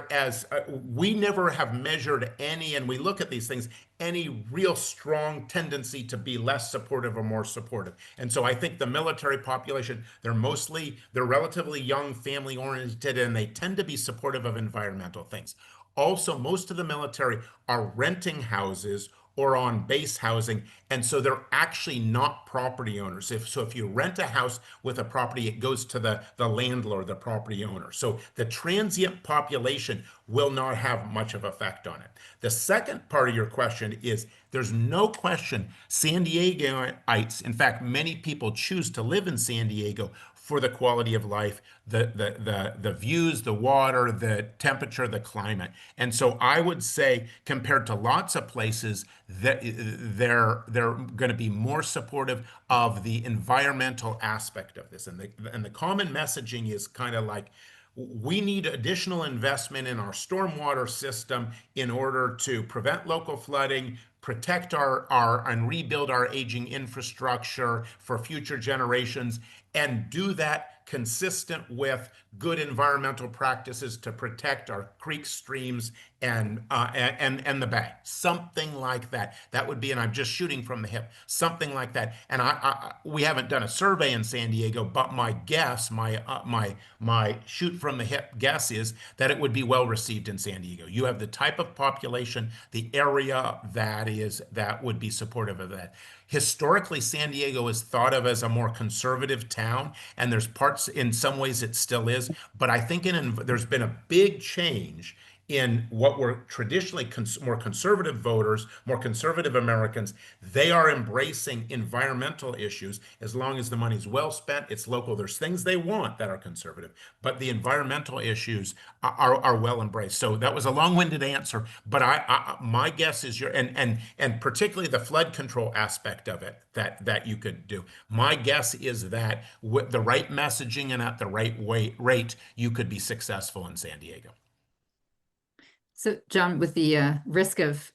as we never have measured any, and we look at these things, any real strong tendency to be less supportive or more supportive. And so I think the military population, they're relatively young, family oriented, and they tend to be supportive of environmental things. Also, most of the military are renting houses or on base housing, and so they're actually not property owners. If you rent a house with a property, it goes to the landlord, the property owner. So the transient population will not have much of effect on it. The second part of your question is there's no question San Diegoites, in fact, many people choose to live in San Diego for the quality of life, the views, the water, the temperature, the climate. And so I would say, compared to lots of places, that they're going to be more supportive of the environmental aspect of this. And the common messaging is kind of like, we need additional investment in our stormwater system in order to prevent local flooding, protect our and rebuild our aging infrastructure for future generations, and do that consistent with good environmental practices to protect our creeks, streams, and the bay. Something like that. That would be, and I'm just shooting from the hip, something like that. And we haven't done a survey in San Diego, but my guess, my shoot from the hip guess is that it would be well received in San Diego. You have the type of population, the area that would be supportive of that. Historically, San Diego is thought of as a more conservative town, and there's parts, in some ways it still is, but I think there's been a big change in what were traditionally more conservative voters, more conservative Americans. They are embracing environmental issues as long as the money's well spent, it's local. There's things they want that are conservative, but the environmental issues are well embraced. So that was a long-winded answer, but my guess is and particularly the flood control aspect of it that you could do. My guess is that with the right messaging and at the right rate, you could be successful in San Diego. So, John, with the risk of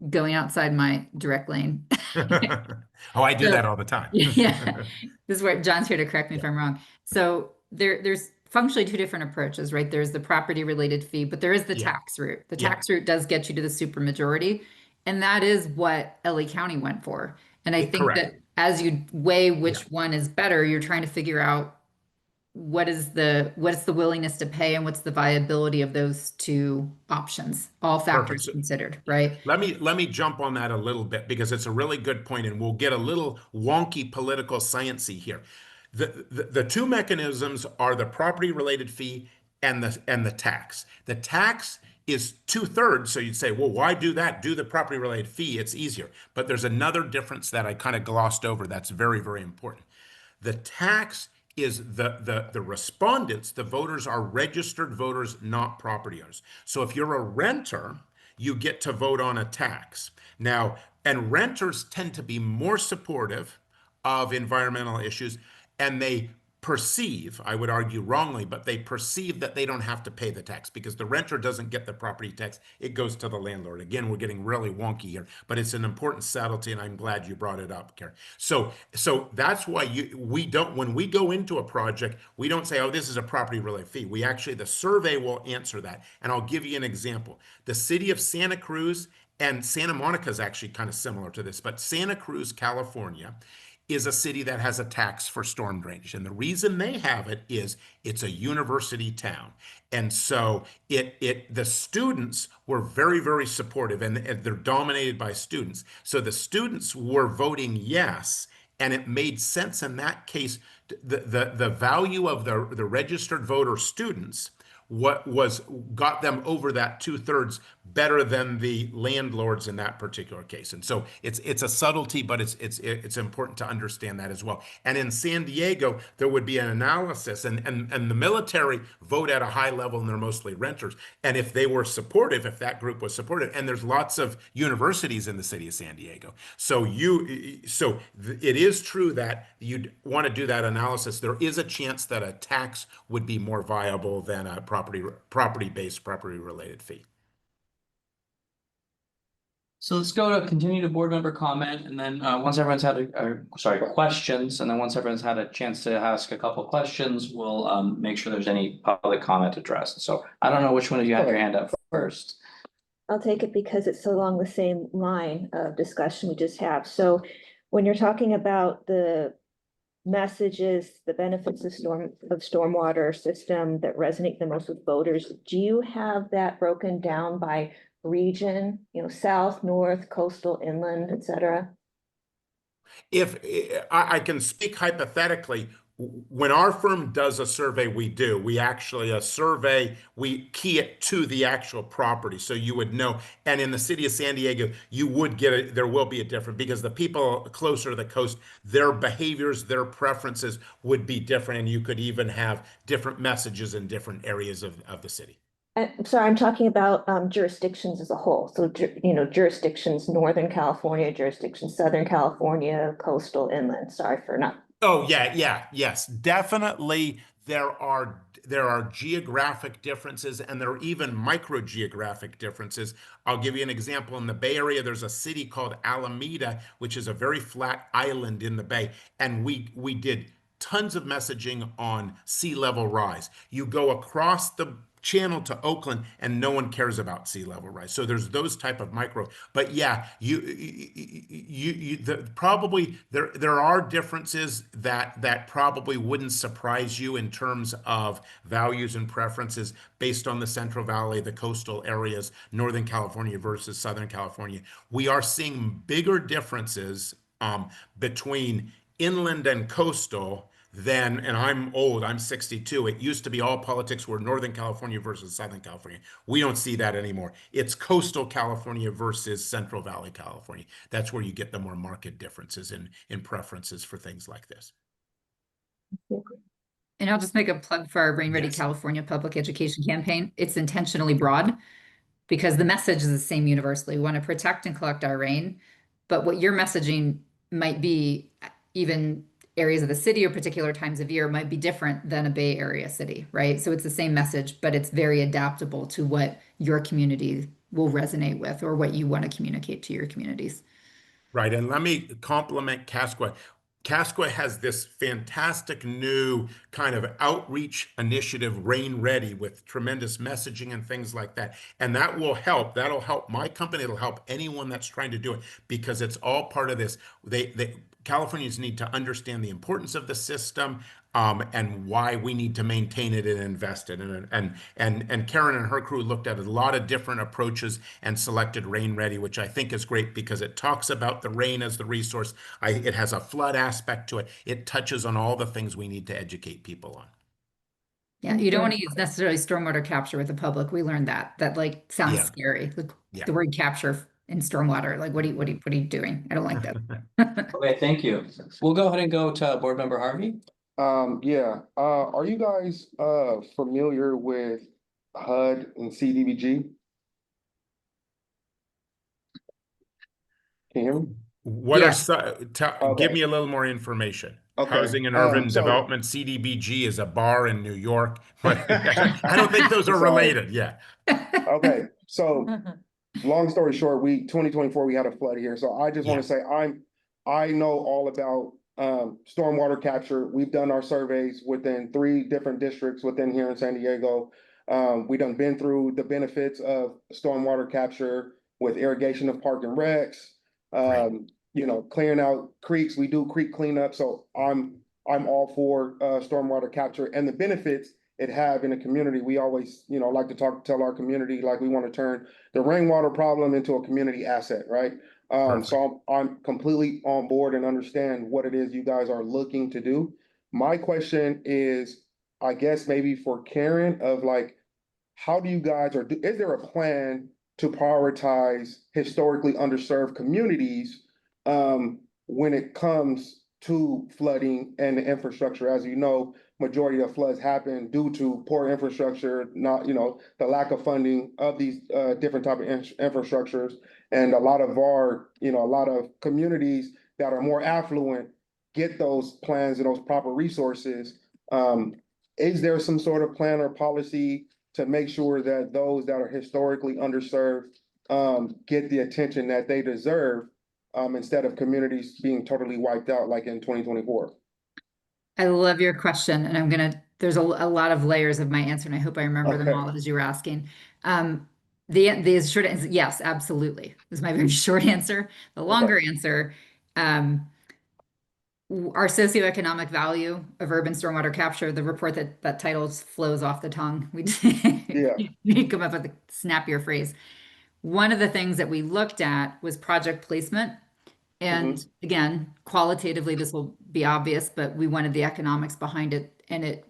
going outside my direct lane. Oh, I do that all the time. Yeah, this is where John's here to correct me if I'm wrong. So there's functionally two different approaches, right? There's the property related fee, but there is the tax route. The tax route does get you to the supermajority, and that is what LA County went for. And I think that as you weigh which one is better, you're trying to figure out what is the willingness to pay and what's the viability of those two options, all factors considered, right? Let me jump on that a little bit because it's a really good point, and we'll get a little wonky political sciencey here. The two mechanisms are the property related fee and the tax. The tax is 2/3, so you'd say, well, why do that? Do the property related fee, it's easier. But there's another difference that I kind of glossed over that's very, very important. The tax is the respondents, the voters are registered voters, not property owners. So if you're a renter, you get to vote on a tax. Now, and renters tend to be more supportive of environmental issues, and they perceive, I would argue wrongly, but they perceive that they don't have to pay the tax because the renter doesn't get the property tax. It goes to the landlord. Again, we're getting really wonky here, but it's an important subtlety, and I'm glad you brought it up, Karen. So that's why when we go into a project, we don't say, oh, this is a property related fee. The survey will answer that. And I'll give you an example. The city of Santa Cruz and Santa Monica is actually kind of similar to this, but Santa Cruz, California, is a city that has a tax for storm drainage. And the reason they have it is it's a university town. And so the students were very, very supportive, and they're dominated by students. So the students were voting yes, and it made sense in that case. The value of the registered voter students got them over that 2/3 better than the landlords in that particular case. And so it's a subtlety, but it's important to understand that as well. And in San Diego, there would be an analysis, and the military vote at a high level, and they're mostly renters. And if they were supportive, if that group was supportive, and there's lots of universities in the city of San Diego, it is true that you'd want to do that analysis. There is a chance that a tax would be more viable than a property-based, property-related fee. So let's go to continue to board member comment, and then once everyone's had questions, and then once everyone's had a chance to ask a couple questions, we'll make sure there's any public comment addressed. So I don't know which one of you have your hand up first. I'll take it because it's along the same line of discussion we just have. So when you're talking about the messages, the benefits of stormwater system that resonate the most with voters, do you have that broken down by region, south, north, coastal, inland, et cetera? If I can speak hypothetically, when our firm does a survey, we actually a survey, we key it to the actual property. So you would know, and in the city of San Diego, you would get there will be a difference because the people closer to the coast, their behaviors, their preferences would be different. And you could even have different messages in different areas of the city. Sorry, I'm talking about jurisdictions as a whole. So, jurisdictions, Northern California, jurisdictions, Southern California, coastal, inland. Sorry for not. Oh, yes, definitely. There are geographic differences, and there are even micro geographic differences. I'll give you an example. In the Bay Area, there's a city called Alameda, which is a very flat island in the Bay, and we did tons of messaging on sea level rise. You go across the channel to Oakland and no one cares about sea level rise. So there's those type of micro, but yeah, probably there are differences that probably wouldn't surprise you in terms of values and preferences based on the Central Valley, the coastal areas, Northern California versus Southern California. We are seeing bigger differences between inland and coastal then, and I'm old, I'm 62. It used to be all politics were Northern California versus Southern California. We don't see that anymore. It's coastal California versus Central Valley California. That's where you get the more marked differences in preferences for things like this. And I'll just make a plug for our Rain Ready Yes. California public education campaign. It's intentionally broad because the message is the same universally. We want to protect and collect our rain, but what your messaging might be, even areas of the city or particular times of year, might be different than a Bay Area city, right? So it's the same message, but it's very adaptable to what your community will resonate with or what you want to communicate to your communities. Right, and let me compliment Casqua. Casqua has this fantastic new kind of outreach initiative, Rain Ready, with tremendous messaging and things like that. And that will help. That'll help my company. It'll help anyone that's trying to do it because it's all part of this. Californians need to understand the importance of the system and why we need to maintain it and invest in it. And Karen and her crew looked at a lot of different approaches and selected Rain Ready, which I think is great because it talks about the rain as the resource. It has a flood aspect to it. It touches on all the things we need to educate people on. Yeah, you don't want to use necessarily stormwater capture with the public. We learned that like sounds Yeah. scary. Like Yeah. the word capture in stormwater. Like what are you doing? I don't like that. Okay, thank you. We'll go ahead and go to board member Harvey. Are you guys familiar with HUD and CDBG? Can you hear me? What Yes. give me a little more information. Okay. Housing and Urban So- Development, CDBG is a bar in New York. I don't think those are related. Yeah. Okay, so long story short, 2024, we had a flood here. So I just want to say I know all about stormwater capture. We've done our surveys within 3 different districts within here in San Diego. We done been through the benefits of stormwater capture with irrigation of park and recs, clearing out creeks. We do creek cleanup. So I'm all for stormwater capture and the benefits it have in the community. We always, like to tell our community, like we want to turn the rainwater problem into a community asset, right? So I'm completely on board and understand what it is you guys are looking to do. My question is, I guess maybe for Karen of like, how do you guys, is there a plan to prioritize historically underserved communities when it comes to flooding and the infrastructure? As you know, majority of floods happen due to poor infrastructure, not, the lack of funding of these different type of infrastructures. And a lot of a lot of communities that are more affluent get those plans and those proper resources. Is there some sort of plan or policy to make sure that those that are historically underserved get the attention that they deserve, instead of communities being totally wiped out like in 2024? I love your question, and there's a lot of layers of my answer, and I hope I remember them Okay. all as you were asking. The short answer, yes, absolutely. This is my very short answer. The longer answer, our socioeconomic value of urban stormwater capture, the report that title flows off the tongue. Yeah. We come up with a snappier phrase. One of the things that we looked at was project placement. And again, qualitatively, this will be obvious, but we wanted the economics behind it, and it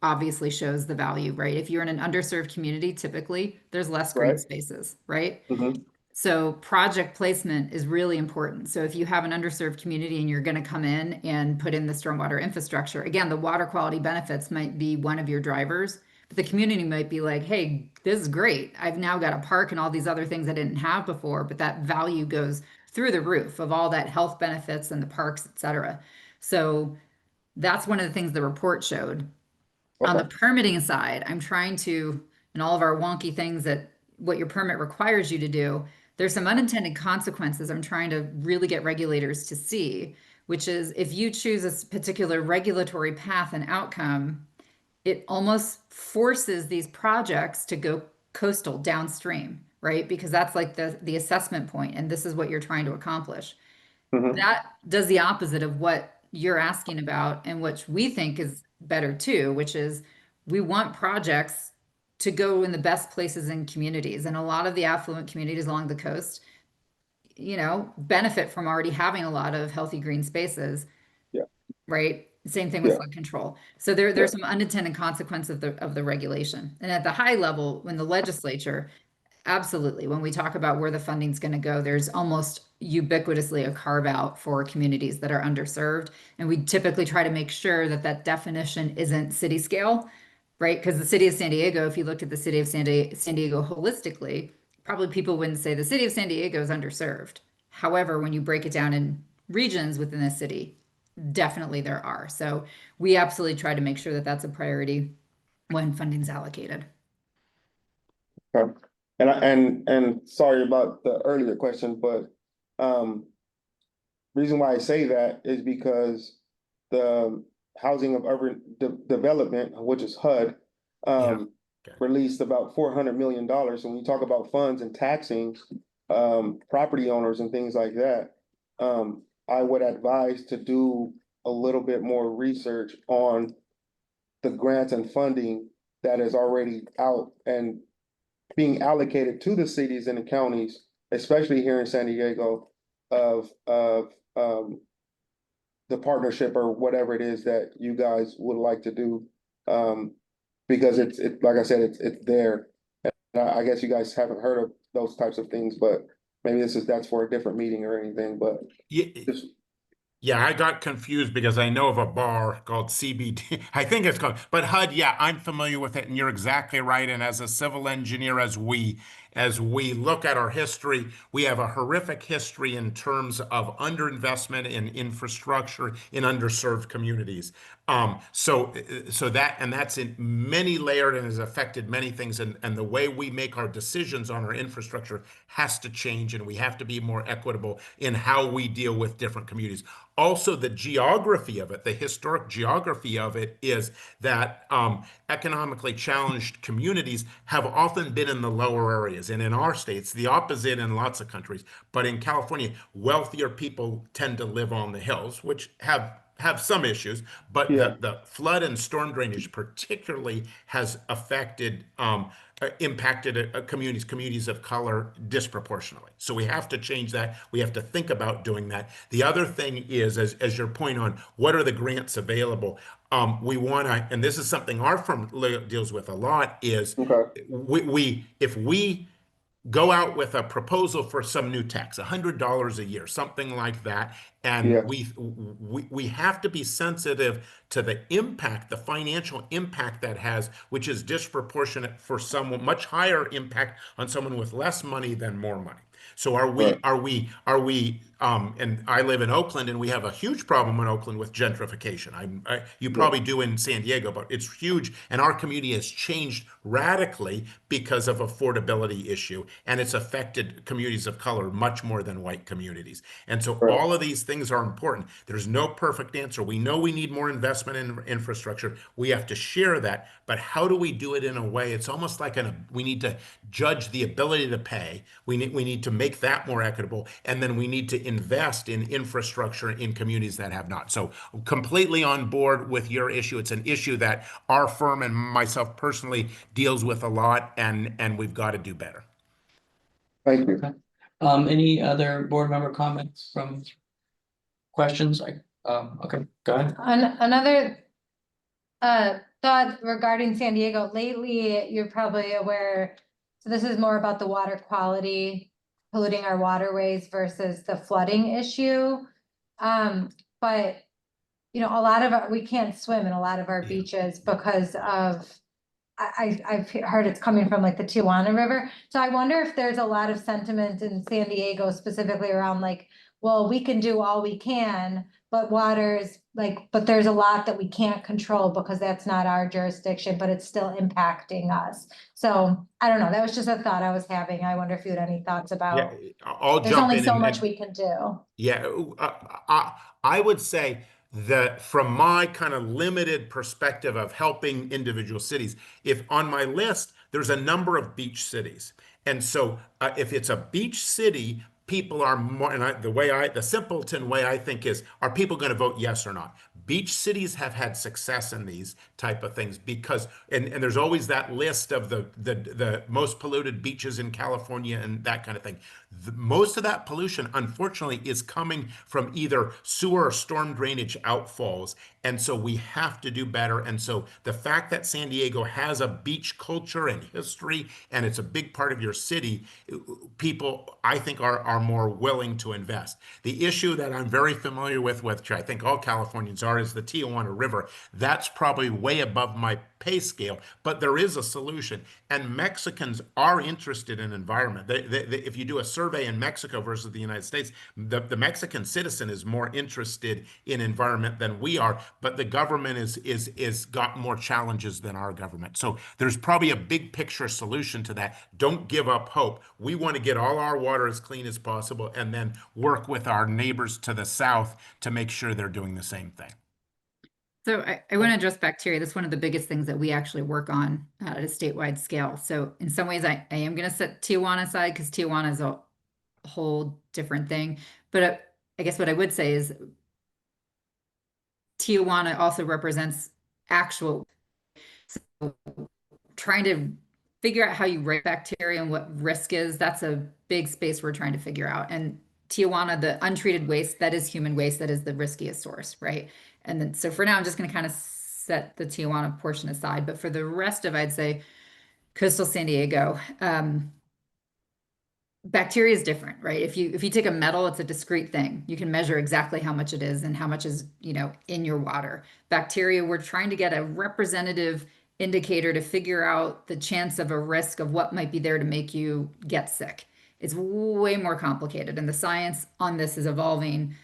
obviously shows the value, right? If you're in an underserved community, typically there's less green Right. spaces, right? Mm-hmm. So project placement is really important. So if you have an underserved community and you're going to come in and put in the stormwater infrastructure, again, the water quality benefits might be one of your drivers, but the community might be like, hey, this is great. I've now got a park and all these other things I didn't have before, but that value goes through the roof of all that health benefits and the parks, et cetera. So that's one of the things the report showed. On the Okay. permitting side, I'm trying to, and all of our wonky things that what your permit requires you to do, there's some unintended consequences I'm trying to really get regulators to see, which is if you choose a particular regulatory path and outcome, it almost forces these projects to go coastal downstream, right? Because that's like the assessment point, and this is what you're trying to accomplish. Mm-hmm. That does the opposite of what you're asking about, and which we think is better too, which is we want projects to go in the best places in communities. And a lot of the affluent communities along the coast, benefit from already having a lot of healthy green spaces, Yeah. right? Same thing with Yeah. flood control. So Yeah. there's some unintended consequence of the regulation. And at the high level, when the legislature, absolutely, when we talk about where the funding's going to go, there's almost ubiquitously a carve out for communities that are underserved. And we typically try to make sure that that definition isn't city scale, right? Because the city of San Diego, if you looked at the city of San Diego holistically, probably people wouldn't say the city of San Diego is underserved. However, when you break it down in regions within the city, definitely there are. So we absolutely try to make sure that that's a priority when funding's allocated. Okay. And sorry about the earlier question, but reason why I say that is because the Housing of Urban Development, which is HUD, Yeah. Okay. released about $400 million. When you talk about funds and taxing property owners and things like that, I would advise to do a little bit more research on the grants and funding that is already out and being allocated to the cities and the counties, especially here in San Diego, of the partnership or whatever it is that you guys would like to do. Because it's like I said, it's there. And I guess you guys haven't heard of those types of things, but maybe that's for a different meeting or anything, but Yeah, just, yeah, I got confused because I know of a bar called CBD. I think it's called, but HUD, yeah, I'm familiar with it, and you're exactly right. And as a civil engineer, as we look at our history, we have a horrific history in terms of underinvestment in infrastructure in underserved communities. That's in many layered and has affected many things. And the way we make our decisions on our infrastructure has to change, and we have to be more equitable in how we deal with different communities. Also, the geography of it, the historic geography of it, is that economically challenged communities have often been in the lower areas. And in our states, the opposite in lots of countries. But in California, wealthier people tend to live on the hills, which have some issues, but yeah, the flood and storm drainage particularly has impacted communities of color disproportionately. So we have to change that. We have to think about doing that. The other thing is, as your point on what are the grants available, we want to, and this is something our firm deals with a lot, is Okay, if we go out with a proposal for some new tax, $100 a year, something like that. And yeah, we have to be sensitive to the impact, the financial impact that has, which is disproportionate for someone, much higher impact on someone with less money than more money. So right, and I live in Oakland and we have a huge problem in Oakland with gentrification. You yeah, probably do in San Diego, but it's huge. And our community has changed radically because of affordability issue. And it's affected communities of color much more than white communities. And so right. all of these things are important. There's no perfect answer. We know we need more investment in infrastructure. We have to share that. But how do we do it in a way? It's almost like we need to judge the ability to pay. We need to make that more equitable. And then we need to invest in infrastructure in communities that have not. So completely on board with your issue. It's an issue that our firm and myself personally deals with a lot, and we've got to do better. Thank you. Okay. Any other board member comments from questions? Okay, go ahead. Another thought regarding San Diego, lately, you're probably aware, so this is more about the water quality, polluting our waterways versus the flooding issue. But you know, we can't swim in a lot of our Yeah. beaches because of, I've heard it's coming from like the Tijuana River. So I wonder if there's a lot of sentiment in San Diego specifically around like, well, we can do all we can, but but there's a lot that we can't control because that's not our jurisdiction, but it's still impacting us. So I don't know, that was just a thought I was having. I wonder if you had any thoughts Yeah, about, I'll there's jump only in so much we can do. yeah, I would say that from my kind of limited perspective of helping individual cities, if on my list, there's a number of beach cities. And so if it's a beach city, people are more, and the simpleton way I think is, are people going to vote yes or not? Beach cities have had success in these type of things because, and there's always that list of the most polluted beaches in California and that kind of thing. Most of that pollution, unfortunately, is coming from either sewer or storm drainage outfalls. And so we have to do better. And so the fact that San Diego has a beach culture and history, and it's a big part of your city, people, I think, are more willing to invest. The issue that I'm very familiar with, which I think all Californians are, is the Tijuana River. That's probably way above my pay scale, but there is a solution. And Mexicans are interested in environment. If you do a survey in Mexico versus the United States, the Mexican citizen is more interested in environment than we are, but the government is got more challenges than our government. So there's probably a big picture solution to that. Don't give up hope. We want to get all our water as clean as possible and then work with our neighbors to the south to make sure they're doing the same thing. So I want to address bacteria. That's one of the biggest things that we actually work on at a statewide scale. So in some ways, I am going to set Tijuana aside because Tijuana is a whole different thing. But I guess what I would say is Tijuana also represents actual, so trying to figure out how you rate bacteria and what risk is. That's a big space we're trying to figure out. And Tijuana, the untreated waste, that is human waste, that is the riskiest source, right? And then, so for now, I'm just going to kind of set the Tijuana portion aside. But for the rest of, I'd say, coastal San Diego, bacteria is different, right? If you take a metal, it's a discrete thing. You can measure exactly how much it is and how much is, in your water. Bacteria, we're trying to get a representative indicator to figure out the chance of a risk of what might be there to make you get sick. It's way more complicated, and the science on this is evolving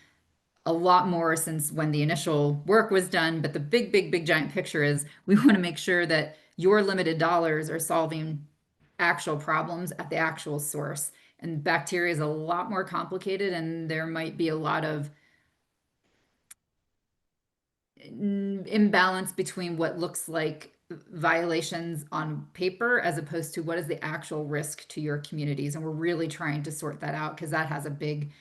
a lot more since when the initial work was done. But the big giant picture is we want to make sure that your limited dollars are solving actual problems at the actual source. And bacteria is a lot more complicated, and there might be a lot of imbalance between what looks like violations on paper as opposed to what is the actual risk to your communities. And we're really trying to sort that out because that has a big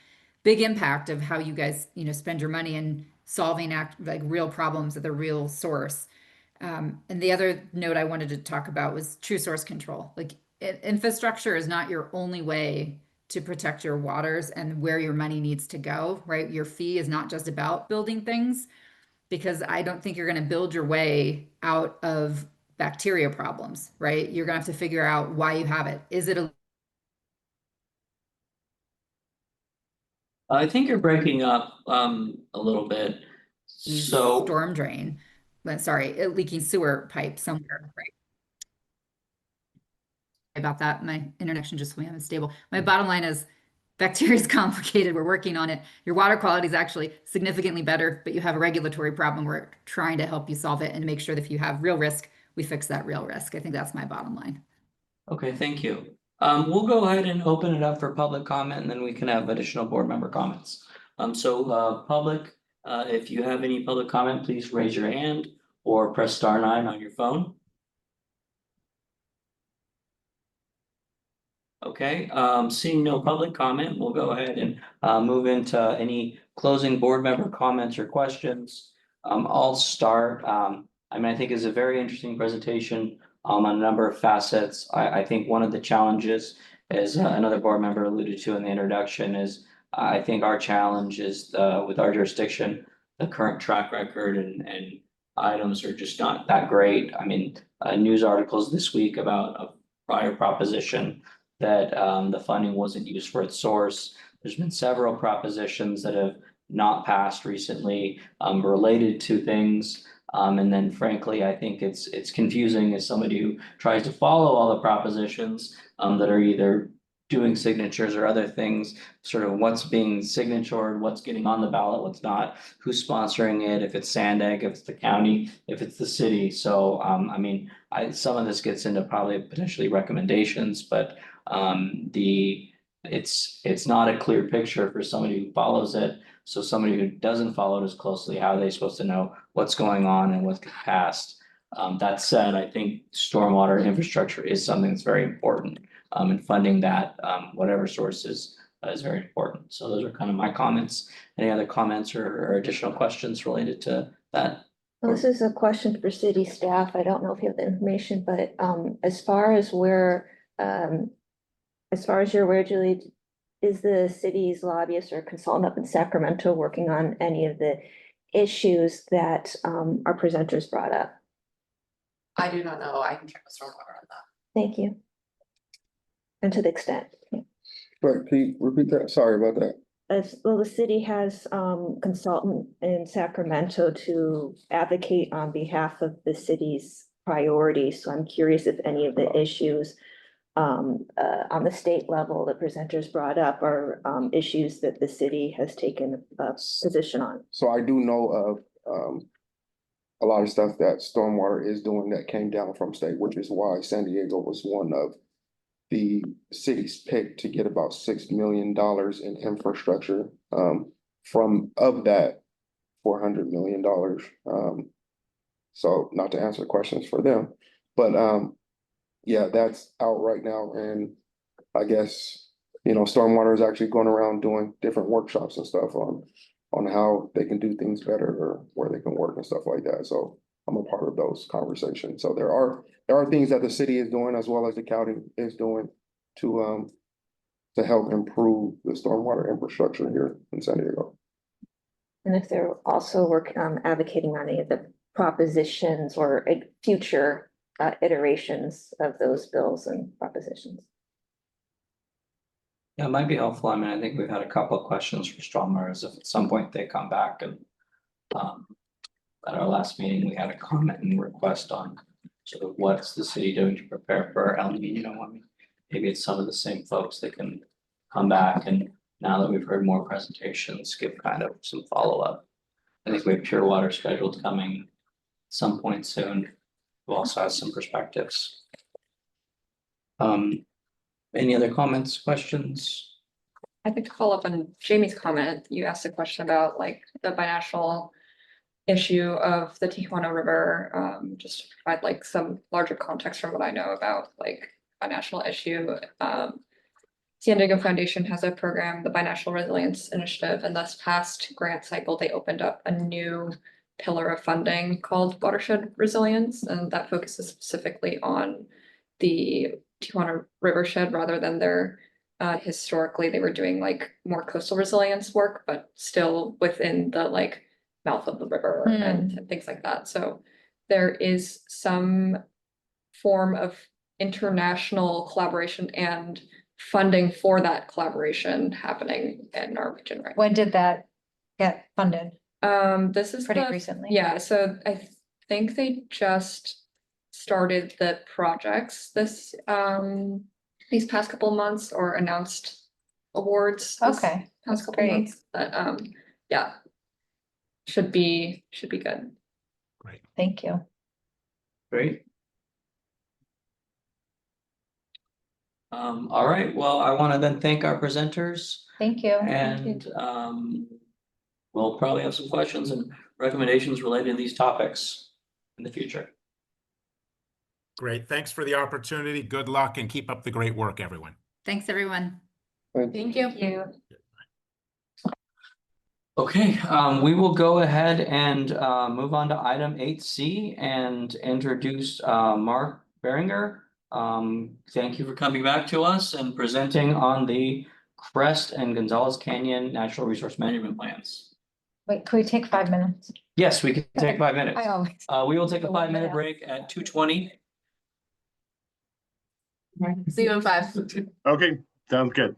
impact of how you guys, spend your money and solving like real problems at the real source. And the other note I wanted to talk about was true source control. Like infrastructure is not your only way to protect your waters and where your money needs to go, right? Your fee is not just about building things. because I don't think you're going to build your way out of bacteria problems, right? You're going to have to figure out why you have it. Is it a I think you're breaking up a little bit. So, storm drain? Sorry, a leaking sewer pipe somewhere, right? About that. My internet connection just went unstable. My bottom line is bacteria is complicated. We're working on it. Your water quality is actually significantly better, but you have a regulatory problem. We're trying to help you solve it and make sure that if you have real risk, we fix that real risk. I think that's my bottom line. okay, thank you. We'll go ahead and open it up for public comment and then we can have additional board member comments. Public, if you have any public comment, please raise your hand or press star 9 on your phone. Okay, seeing no public comment, we'll go ahead and move into any closing board member comments or questions. I'll start. I think it's a very interesting presentation on a number of facets. I think one of the challenges, as another board member alluded to in the introduction, is I think our challenge is with our jurisdiction, the current track record and items are just not that great. I mean, news articles this week about a prior proposition that the funding wasn't used for its source. There's been several propositions that have not passed recently related to things. And then frankly, I think it's confusing as somebody who tries to follow all the propositions that are either doing signatures or other things, sort of what's being signatured, what's getting on the ballot, what's not, who's sponsoring it, if it's Sandag, if it's the county, if it's the city. So some of this gets into probably potentially recommendations, but it's not a clear picture for somebody who follows it. So somebody who doesn't follow it as closely, how are they supposed to know what's going on and what's passed? That said, I think stormwater infrastructure is something that's very important. And funding that, whatever sources, is very important. So those are kind of my comments. Any other comments or additional questions related to that? Well, this is a question for city staff. I don't know if you have the information, but as far as you're aware, Julie, is the city's lobbyist or consultant up in Sacramento working on any of the issues that our presenters brought up? I do not know. I can check with stormwater on that. Thank you. And to the extent. But can you repeat that? Sorry about that. As well, the city has consultant in Sacramento to advocate on behalf of the city's priorities. So I'm curious if any of the issues on the state level the presenters brought up are issues that the city has taken a position on. So I do know of a lot of stuff that stormwater is doing that came down from state, which is why San Diego was one of the cities picked to get about $6 million in infrastructure of that $400 million. So not to answer questions for them, but yeah, that's out right now. And I guess, stormwater is actually going around doing different workshops and stuff on how they can do things better or where they can work and stuff like that. So I'm a part of those conversations. So there are things that the city is doing as well as the county is doing to help improve the stormwater infrastructure here in San Diego. And if they're also working on advocating on any of the propositions or future iterations of those bills and propositions. Yeah, it might be helpful. I think we've had a couple of questions for stormwater as if at some point they come back and at our last meeting, we had a comment and request on sort of what's the city doing to prepare for El Nino. Maybe it's some of the same folks that can come back and now that we've heard more presentations, give kind of some follow-up. I think we have Pure Water scheduled coming some point soon. We'll also have some perspectives. Any other comments, questions? I think to follow up on Jamie's comment, you asked a question about like the binational issue of the Tijuana River, just to provide like some larger context from what I know about like binational issue. San Diego Foundation has a program, the Binational Resilience Initiative, and this past grant cycle, they opened up a new pillar of funding called Watershed Resilience, and that focuses specifically on the Tijuana Rivershed rather than their historically they were doing like more coastal resilience work, but still within the like mouth of the river and things like that. So there is some form of international collaboration and funding for that collaboration happening in our region right When did that get funded? This is Pretty the- recently? Yeah, so I think they just started the projects these past couple of months or announced awards. this Okay, Past that's couple of great. months, but yeah. Should be good. Great. Thank you. Great. All right, well, I want to then thank our presenters Thank you. and we'll probably have some questions and recommendations related to these topics in the future. Great. Thanks for the opportunity. Good luck and keep up the great work, everyone. Thanks, everyone. Thank you. Thank you. Okay, we will go ahead and move on to item 8C and introduce Mark Beringer. Thank you for coming back to us and presenting on the Crest and Gonzales Canyon Natural Resource Management Plans. Wait, could we take 5 minutes? Yes, we can take 5 minutes. I always. We will take a The 1 5-minute minute. break at 2:20. See you in 5. Okay, sounds good.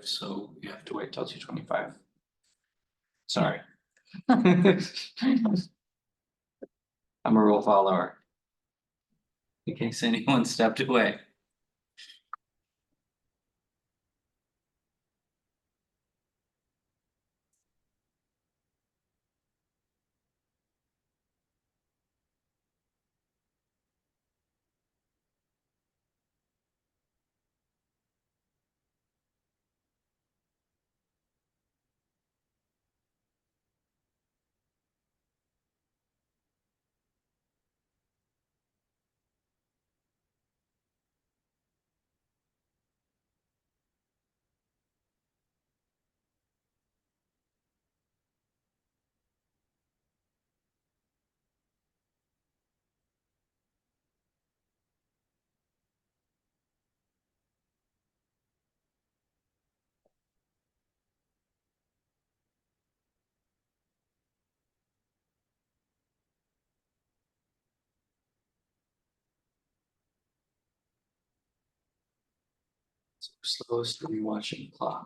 So you have to wait till 2:25. Sorry. I'm a rule follower. In case anyone stepped away. Slow screen watching clock.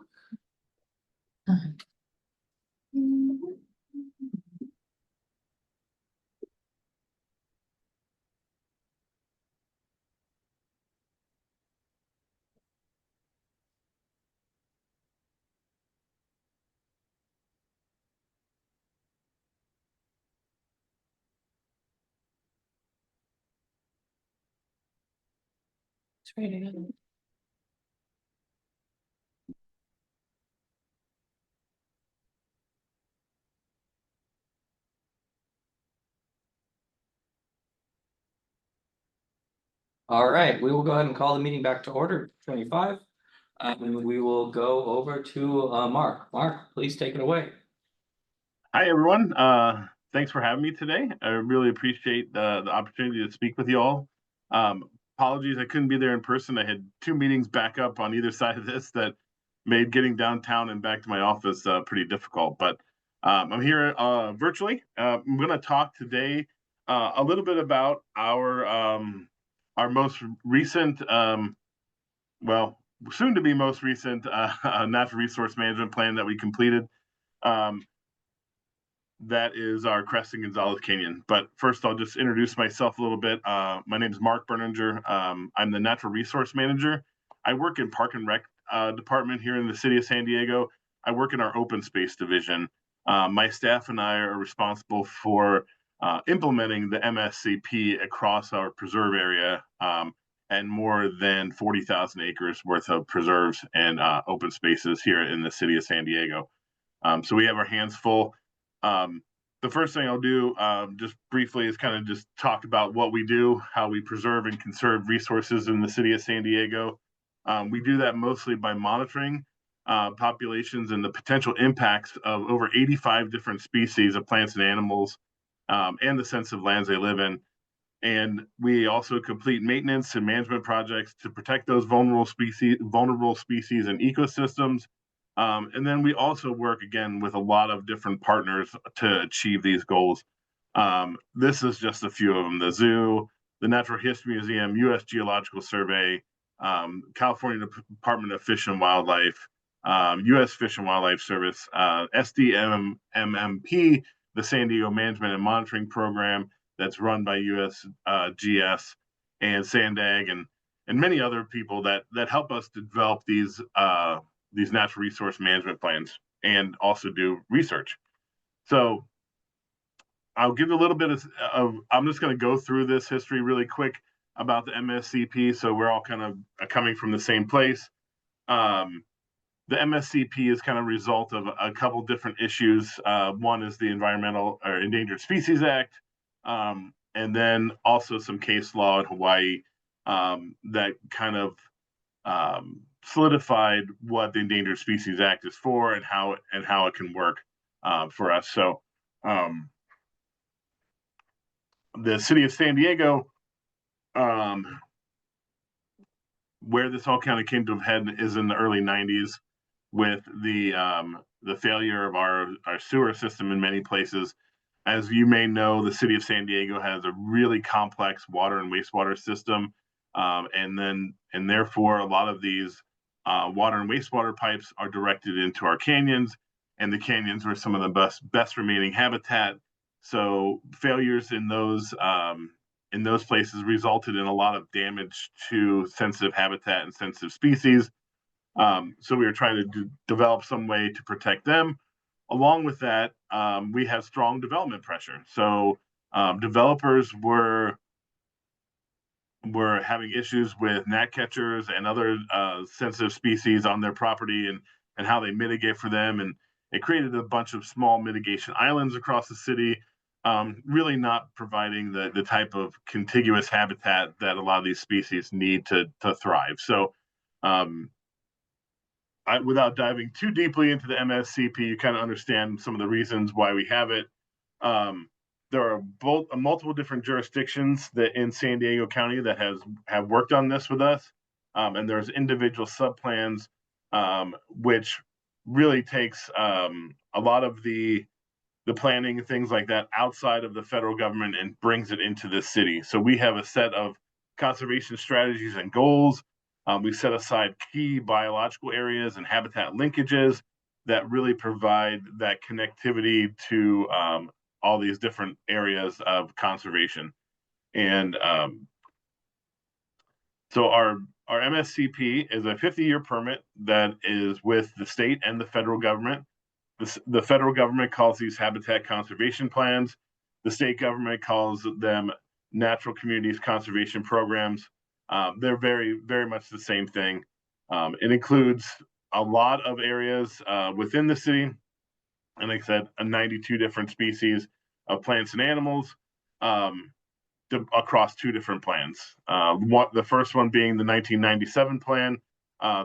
It's ready to go. All right, we will go ahead and call the meeting back to order, 25. And we will go over to Mark. Mark, please take it away. Hi, everyone. Thanks for having me today. I really appreciate the opportunity to speak with you all. Apologies, I couldn't be there in person. I had 2 meetings back up on either side of this that made getting downtown and back to my office pretty difficult. But I'm here virtually. I'm going to talk today a little bit about our most recent, well, soon to be most recent natural resource management plan that we completed. That is our Creston Gonzalez Canyon. But first, I'll just introduce myself a little bit. My name is Mark Berninger. I'm the Natural Resource Manager. I work in Park and Rec department here in the city of San Diego. I work in our open space division. My staff and I are responsible for implementing the MSCP across our preserve area and more than 40,000 acres worth of preserves and open spaces here in the city of San Diego. So we have our hands full. The first thing I'll do just briefly is kind of just talk about what we do, how we preserve and conserve resources in the city of San Diego. We do that mostly by monitoring populations and the potential impacts of over 85 different species of plants and animals and the sensitive lands they live in. And we also complete maintenance and management projects to protect those vulnerable species and ecosystems. And then we also work again with a lot of different partners to achieve these goals. This is just a few of them: the zoo, the Natural History Museum, U.S. Geological Survey, California Department of Fish and Wildlife, U.S. Fish and Wildlife Service, SDMMP, the San Diego Management and Monitoring Program that's run by USGS, and SANDAG, and many other people that help us develop these natural resource management plans and also do research. So I'll give a little bit of I'm just going to go through this history really quick about the MSCP, so we're all kind of coming from the same place. The MSCP is kind of a result of a couple different issues. One is the Environmental or Endangered Species Act, and then also some case law in Hawaii that kind of solidified what the Endangered Species Act is for and how it can work for us. So the city of San Diego, where this all kind of came to a head is in the early 90s with the failure of our sewer system in many places. As you may know, the city of San Diego has a really complex water and wastewater system. And therefore a lot of these water and wastewater pipes are directed into our canyons, and the canyons are some of the best remaining habitat. So failures in those places resulted in a lot of damage to sensitive habitat and sensitive species. So we were trying to develop some way to protect them. Along with that, we have strong development pressure. So developers were having issues with gnatcatchers and other sensitive species on their property and how they mitigate for them. And it created a bunch of small mitigation islands across the city, really not providing the type of contiguous habitat that a lot of these species need to thrive. So without diving too deeply into the MSCP, you kind of understand some of the reasons why we have it. There are multiple different jurisdictions that in San Diego County that have worked on this with us, and there's individual subplans, which really takes a lot of the planning and things like that outside of the federal government and brings it into the city. So we have a set of conservation strategies and goals We set aside key biological areas and habitat linkages that really provide that connectivity to all these different areas of conservation. And so our MSCP is a 50-year permit that is with the state and the federal government. The federal government calls these habitat conservation plans. The state government calls them natural communities conservation programs. They're very, very much the same thing. It includes a lot of areas within the city. And like I said, 92 different species of plants and animals. Across 2 different plans. The first one being the 1997 plan,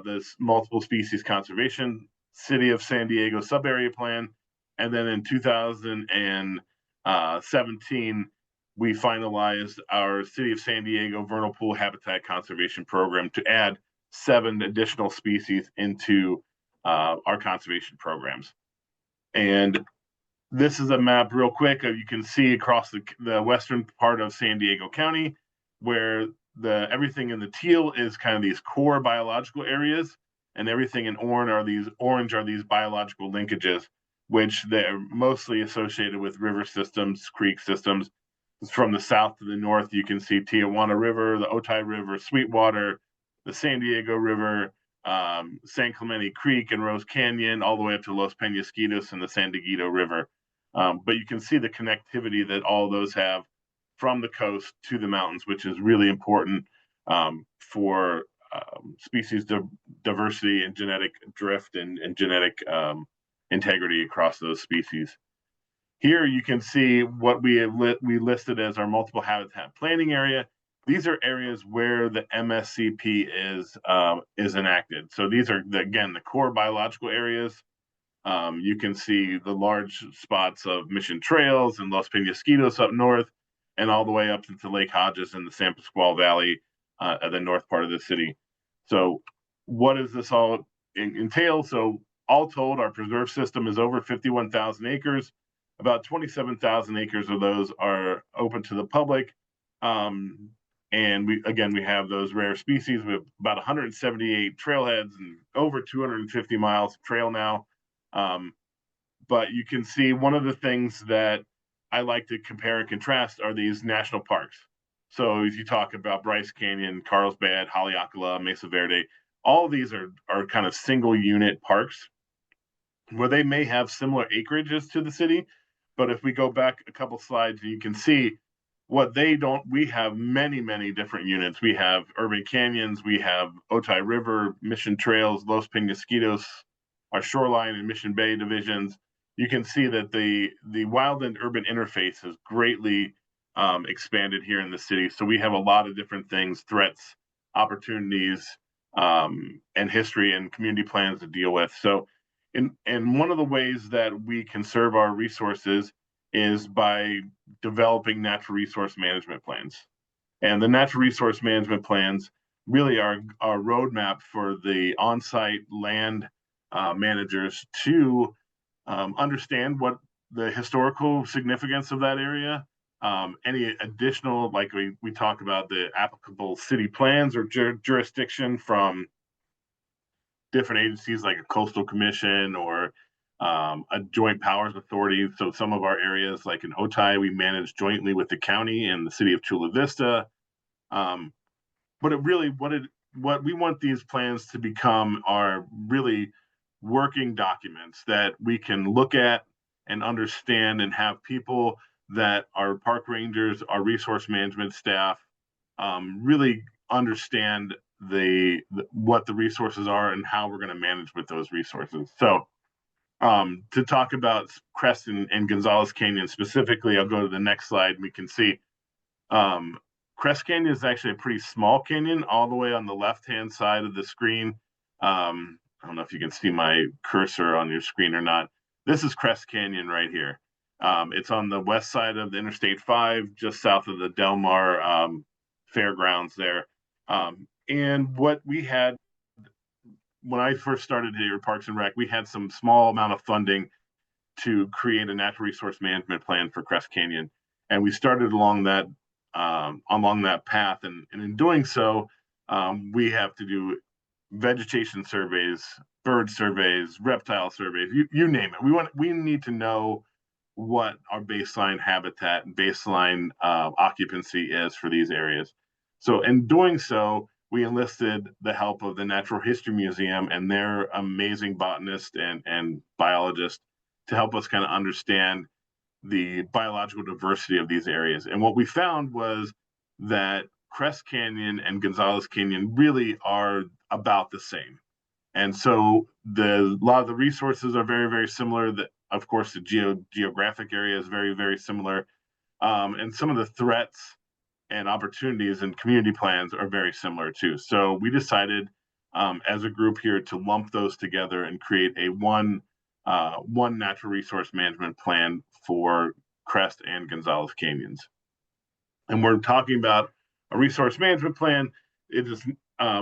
this multiple species conservation City of San Diego subarea plan. And then in 2017, we finalized our City of San Diego vernal pool habitat conservation program to add 7 additional species into our conservation programs. And this is a map real quick. You can see across the western part of San Diego County where everything in the teal is kind of these core biological areas, and everything in orange are these biological linkages, which they're mostly associated with river systems, creek systems. From the south to the north, you can see Tijuana River, the Otay River, Sweetwater, the San Diego River, San Clemente Creek and Rose Canyon, all the way up to Los Penasquitos and the San Dieguito River. But you can see the connectivity that all those have from the coast to the mountains, which is really important for species diversity and genetic drift and genetic integrity across those species. Here you can see what we listed as our multiple habitat planning area. These are areas where the MSCP is enacted. So these are, again, the core biological areas. You can see the large spots of Mission Trails and Los Penasquitos up north, and all the way up into Lake Hodges in the San Pasqual Valley at the north part of the city. So what does this all entail? So all told, our preserve system is over 51,000 acres. About 27,000 acres of those are open to the public. And we have those rare species. We have about 178 trailheads and over 250 miles of trail now. But you can see one of the things that I like to compare and contrast are these national parks. So if you talk about Bryce Canyon, Carlsbad, Haleakala, Mesa Verde, all of these are kind of single unit parks where they may have similar acreages to the city. But if we go back a couple slides, you can see what they don't. We have many, many different units. We have urban canyons, we have Otay River, Mission Trails, Los Penasquitos, our shoreline and Mission Bay divisions. You can see that the wild and urban interface has greatly expanded here in the city. So we have a lot of different things, threats, opportunities, and history and community plans to deal with. So and one of the ways that we conserve our resources is by developing natural resource management plans. And the natural resource management plans really are our roadmap for the on-site land managers to understand what the historical significance of that area, any additional, like we talk about the applicable city plans or jurisdiction from different agencies like a coastal commission or a joint powers authority. So some of our areas, like in Otay, we manage jointly with the county and the city of Chula Vista. But it really, what we want these plans to become are really working documents that we can look at and understand, and have people that are park rangers, our resource management staff, really understand what the resources are and how we're going to manage with those resources. So to talk about Crest and Gonzales Canyon specifically, I'll go to the next slide and we can see Crest Canyon is actually a pretty small canyon all the way on the left-hand side of the screen. I don't know if you can see my cursor on your screen or not. This is Crest Canyon right here. It's on the west side of the Interstate 5, just south of the Del Mar fairgrounds there. And what we had when I first started here at Parks and Rec, we had some small amount of funding to create a natural resource management plan for Crest Canyon. And we started along that path. And in doing so, we have to do vegetation surveys, bird surveys, reptile surveys, you name it. We need to know what our baseline habitat and baseline occupancy is for these areas. So in doing so, we enlisted the help of the Natural History Museum and their amazing botanist and biologist to help us kind of understand the biological diversity of these areas. And what we found was that Crest Canyon and Gonzales Canyon really are about the same. And so a lot of the resources are very, very similar. That, of course, the geographic area is very, very similar. And some of the threats and opportunities and community plans are very similar too. So we decided as a group here to lump those together and create a one natural resource management plan for Crest and Gonzales Canyons. And we're talking about a resource management plan. It is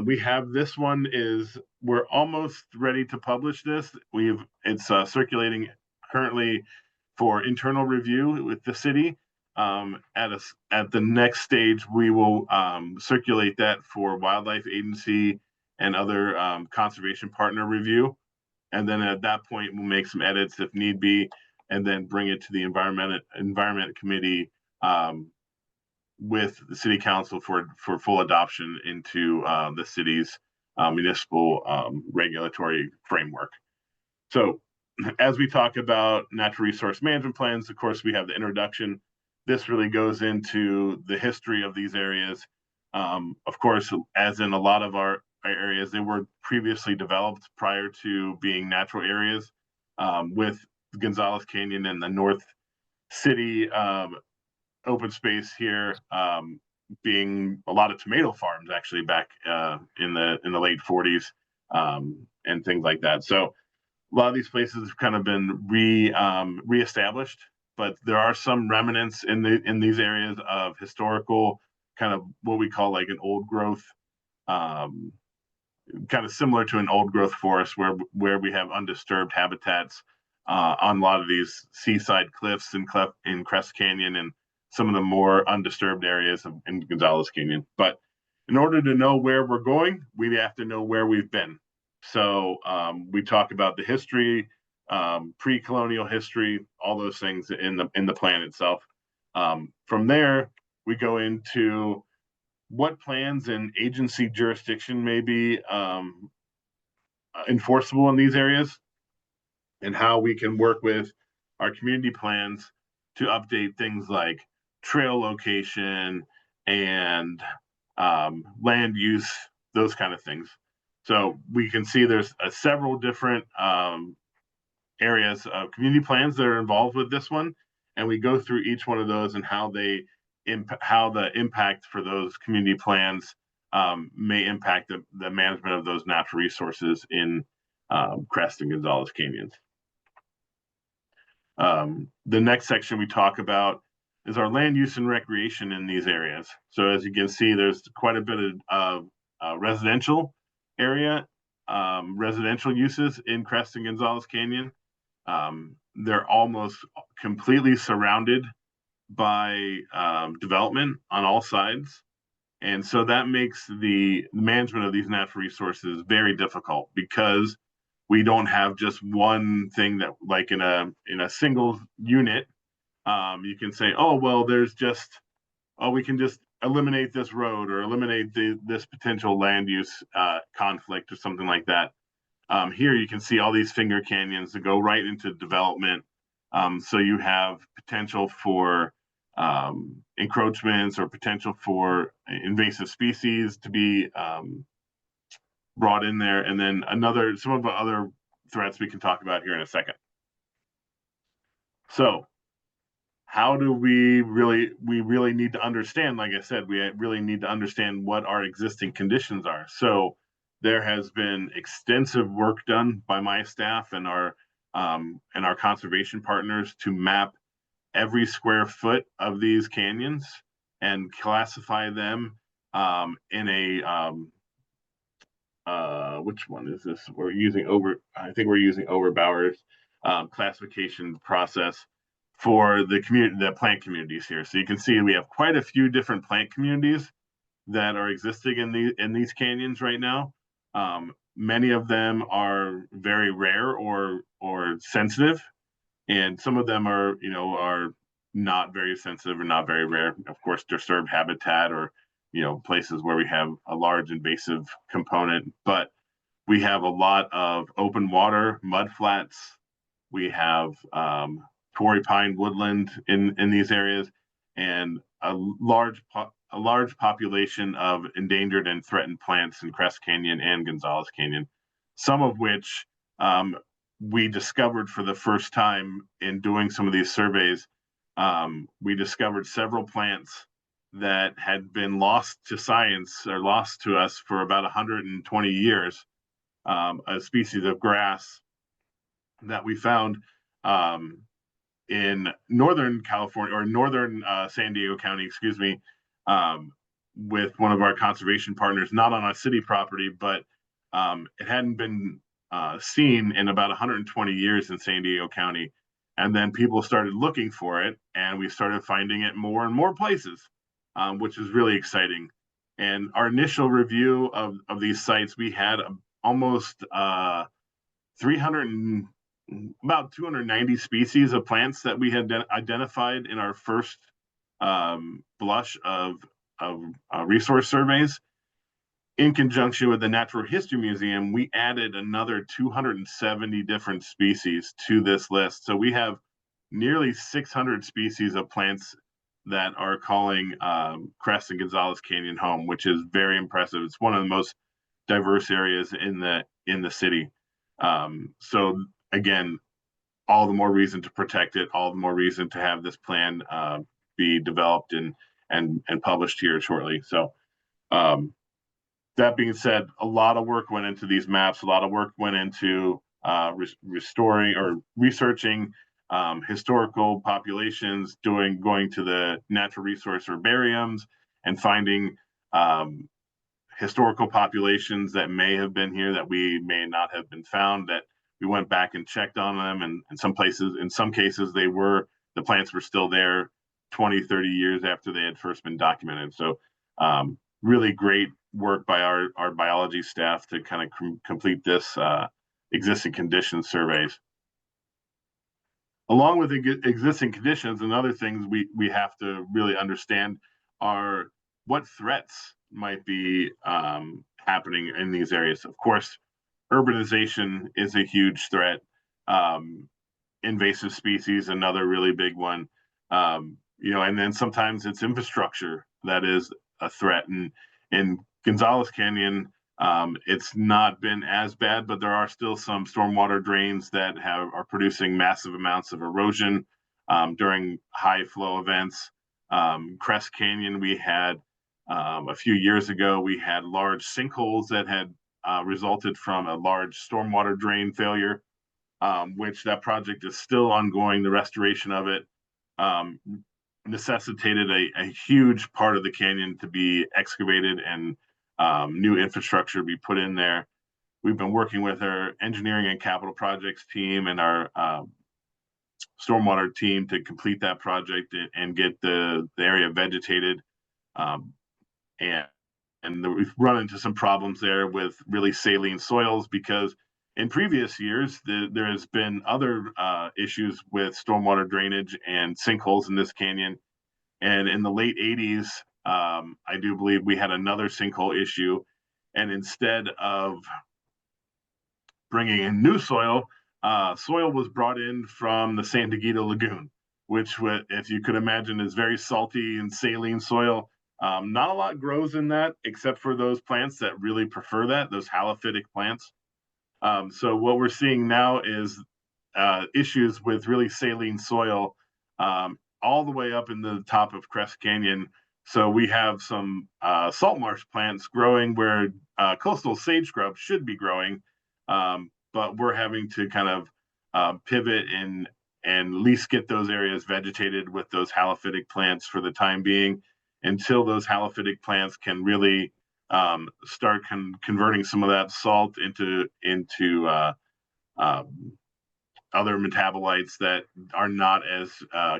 we have this one is we're almost ready to publish this. It's circulating currently for internal review with the city. At the next stage, we will circulate that for wildlife agency and other conservation partner review. And then at that point, we'll make some edits if need be, and then bring it to the environment committee with the city council for full adoption into the city's municipal regulatory framework. So as we talk about natural resource management plans, of course, we have the introduction. This really goes into the history of these areas. Of course, as in a lot of our areas, they were previously developed prior to being natural areas, with Gonzales Canyon and the North City open space here being a lot of tomato farms actually back in the late 40s and things like that. So a lot of these places have kind of been reestablished, but there are some remnants in these areas of historical kind of what we call like an old growth, kind of similar to an old growth forest where we have undisturbed habitats on a lot of these seaside cliffs in Crest Canyon and some of the more undisturbed areas in Gonzales Canyon. But in order to know where we're going, we have to know where we've been. So we talk about the history, pre-colonial history, all those things in the plan itself. From there, we go into what plans and agency jurisdiction may be enforceable in these areas, and how we can work with our community plans to update things like trail location and land use, those kind of things. So we can see there's several different areas of community plans that are involved with this one, and we go through each one of those and how the impact for those community plans may impact the management of those natural resources in Crest and Gonzales Canyons. The next section we talk about is our land use and recreation in these areas. So as you can see, there's quite a bit of residential area, residential uses in Crest and Gonzales Canyon. They're almost completely surrounded by development on all sides. And so that makes the management of these natural resources very difficult, because we don't have just one thing that, like in a single unit, you can say, oh, well, we can just eliminate this road or eliminate this potential land use conflict or something like that. Here you can see all these finger canyons that go right into development. So you have potential for encroachments or potential for invasive species to be brought in there. And then some of the other threats we can talk about here in a second. So how do we really need to understand, like I said, we really need to understand what our existing conditions are. So there has been extensive work done by my staff and our conservation partners to map every square foot of these canyons and classify them in a which one is this? I think we're using Overbauer's classification process for the plant communities here. So you can see we have quite a few different plant communities that are existing in these canyons right now. Many of them are very rare or sensitive, and some of them are not very sensitive or not very rare. Of course, disturbed habitat or places where we have a large invasive component, but we have a lot of open water, mud flats. We have Torrey pine woodland in these areas, and a large population of endangered and threatened plants in Crest Canyon and Gonzales Canyon, some of which we discovered for the first time in doing some of these surveys. We discovered several plants that had been lost to science or lost to us for about 120 years. A species of grass that we found in Northern California or Northern San Diego County, excuse me, with one of our conservation partners, not on a city property, but it hadn't been seen in about 120 years in San Diego County. And then people started looking for it, and we started finding it more and more places, which is really exciting. And our initial review of these sites, we had almost 300 about 290 species of plants that we had identified in our first blush of resource surveys. In conjunction with the Natural History Museum, we added another 270 different species to this list. So we have nearly 600 species of plants that are calling Crest and Gonzales Canyon home, which is very impressive. It's one of the most diverse areas in the city. So again, all the more reason to protect it, all the more reason to have this plan be developed and published here shortly. So that being said, a lot of work went into these maps. A lot of work went into restoring or researching historical populations, going to the natural resource herbariums and finding historical populations that may have been here that we may not have been found, that we went back and checked on them, and in some cases the plants were still there 20, 30 years after they had first been documented. So really great work by our biology staff to kind of complete this existing conditions surveys. Along with the existing conditions and other things we have to really understand are what threats might be happening in these areas. Of course, urbanization is a huge threat. Invasive species, another really big one. And then sometimes it's infrastructure that is a threat. And in Gonzales Canyon, it's not been as bad, but there are still some stormwater drains that are producing massive amounts of erosion during high flow events. Crest Canyon, we had a few years ago, we had large sinkholes that had resulted from a large stormwater drain failure, which that project is still ongoing. The restoration of it necessitated a huge part of the canyon to be excavated and new infrastructure be put in there. We've been working with our engineering and capital projects team and our stormwater team to complete that project and get the area vegetated. And we've run into some problems there with really saline soils, because in previous years, there has been other issues with stormwater drainage and sinkholes in this canyon. And in the late 80s, I do believe we had another sinkhole issue. And instead of bringing in new soil, soil was brought in from the San Diego Lagoon, which, if you could imagine, is very salty and saline soil. Not a lot grows in that, except for those plants that really prefer that, those halophytic plants. So what we're seeing now is issues with really saline soil all the way up in the top of Crest Canyon. So we have some salt marsh plants growing where coastal sage scrub should be growing, but we're having to kind of pivot and at least get those areas vegetated with those halophytic plants for the time being, until those halophytic plants can really start converting some of that salt into other metabolites that are not as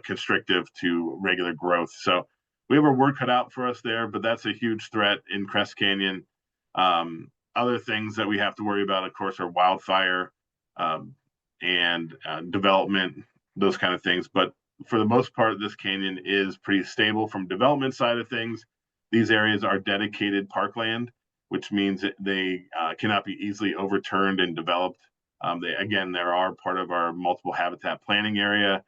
constrictive to regular growth. So we have our work cut out for us there, but that's a huge threat in Crest Canyon. Other things that we have to worry about, of course, are wildfire and development, those kind of things. But for the most part, this canyon is pretty stable from development side of things. These areas are dedicated parkland, which means that they cannot be easily overturned and developed. They are part of our multiple habitat planning area,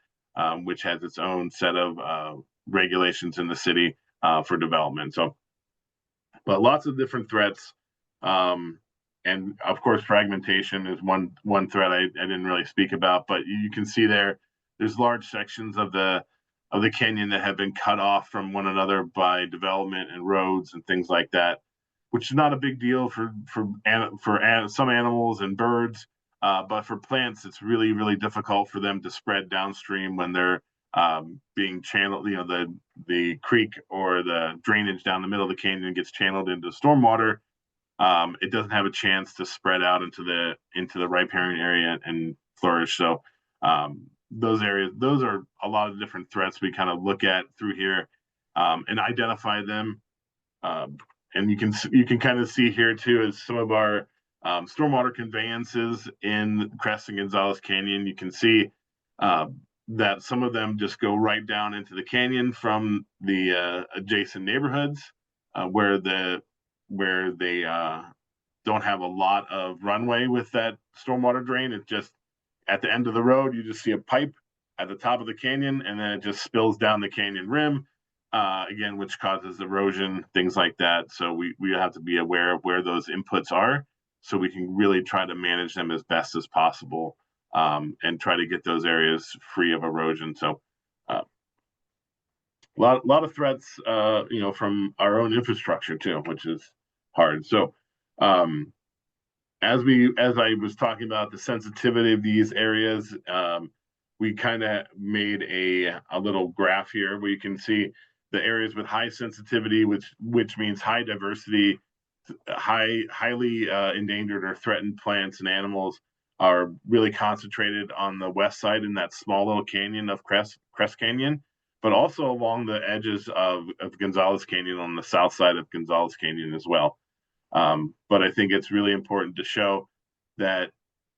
which has its own set of regulations in the city for development. So, but lots of different threats. And of course, fragmentation is one threat I didn't really speak about, but you can see there's large sections of the canyon that have been cut off from one another by development and roads and things like that, which is not a big deal for some animals and birds, but for plants, it's really difficult for them to spread downstream when they're being channeled. You know, the creek or the drainage down the middle of the canyon gets channeled into stormwater. It doesn't have a chance to spread out into the riparian area and flourish. So those are a lot of different threats we kind of look at through here and identify them. And you can kind of see here too as some of our stormwater conveyances in Crest and Gonzales Canyon. You can see that some of them just go right down into the canyon from the adjacent neighborhoods where they don't have a lot of runway with that stormwater drain. It's just at the end of the road, you just see a pipe at the top of the canyon, and then it just spills down the canyon rim, again, which causes erosion, things like that. So we have to be aware of where those inputs are so we can really try to manage them as best as possible and try to get those areas free of erosion. So a lot of threats, from our own infrastructure too, which is hard. So as I was talking about the sensitivity of these areas, we kind of made a little graph here where you can see the areas with high sensitivity, which means high diversity, highly endangered or threatened plants and animals are really concentrated on the west side in that small little canyon of Crest Canyon, but also along the edges of Gonzales Canyon on the south side of Gonzales Canyon as well. But I think it's really important to show that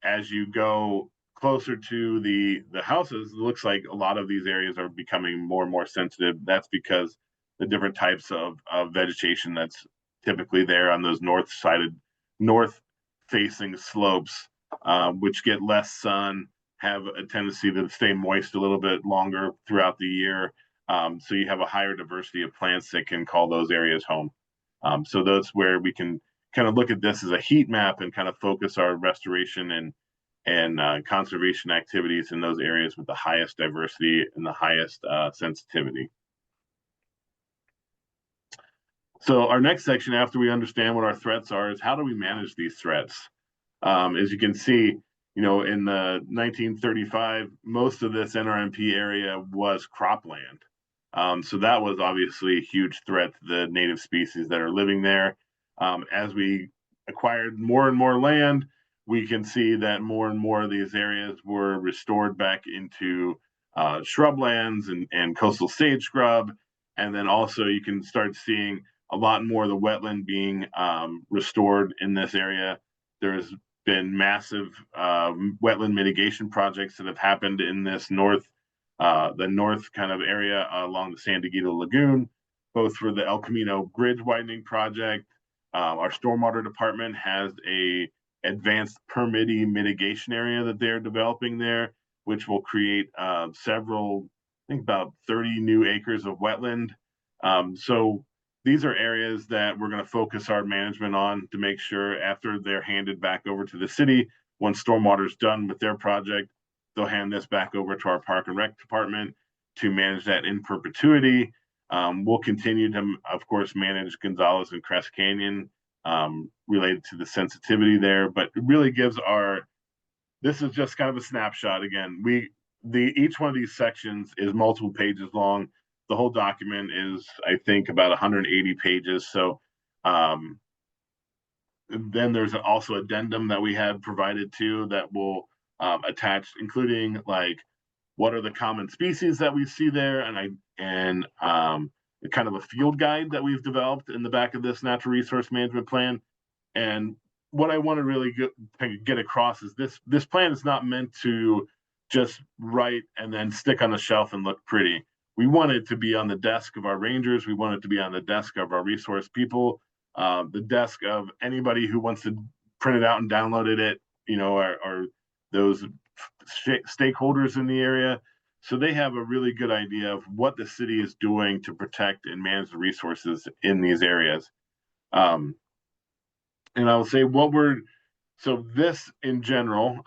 as you go closer to the houses, it looks like a lot of these areas are becoming more and more sensitive. That's because the different types of vegetation that's typically there on those north facing slopes, which get less sun, have a tendency to stay moist a little bit longer throughout the year. So you have a higher diversity of plants that can call those areas home. So that's where we can kind of look at this as a heat map and kind of focus our restoration and conservation activities in those areas with the highest diversity and the highest sensitivity. So our next section, after we understand what our threats are, is how do we manage these threats? As you can see, in the 1935, most of this NRMP area was cropland. So that was obviously a huge threat to the native species that are living there. As we acquired more and more land, we can see that more and more of these areas were restored back into shrublands and coastal sage scrub. And then also you can start seeing a lot more of the wetland being restored in this area. There's been massive wetland mitigation projects that have happened in this north kind of area along the San Diego Lagoon, both for the El Camino Bridge widening project. Our stormwater department has a advanced permitting mitigation area that they're developing there, which will create several, I think about 30 new acres of wetland. So these are areas that we're going to focus our management on to make sure after they're handed back over to the city, once stormwater is done with their project, they'll hand this back over to our Park and Rec department to manage that in perpetuity. We'll continue to, of course, manage Gonzales and Crest Canyon related to the sensitivity there, but it really gives this is just kind of a snapshot. Again, each one of these sections is multiple pages long. The whole document is, I think, about 180 pages. So then there's also addendum that we had provided to that will attach, including like what are the common species that we see there, and kind of a field guide that we've developed in the back of this natural resource management plan. And what I want to really get across is this plan is not meant to just write and then stick on the shelf and look pretty. We want it to be on the desk of our rangers. We want it to be on the desk of our resource people, the desk of anybody who wants to print it out and downloaded it, or those stakeholders in the area. So they have a really good idea of what the city is doing to protect and manage the resources in these areas. And I'll say so this in general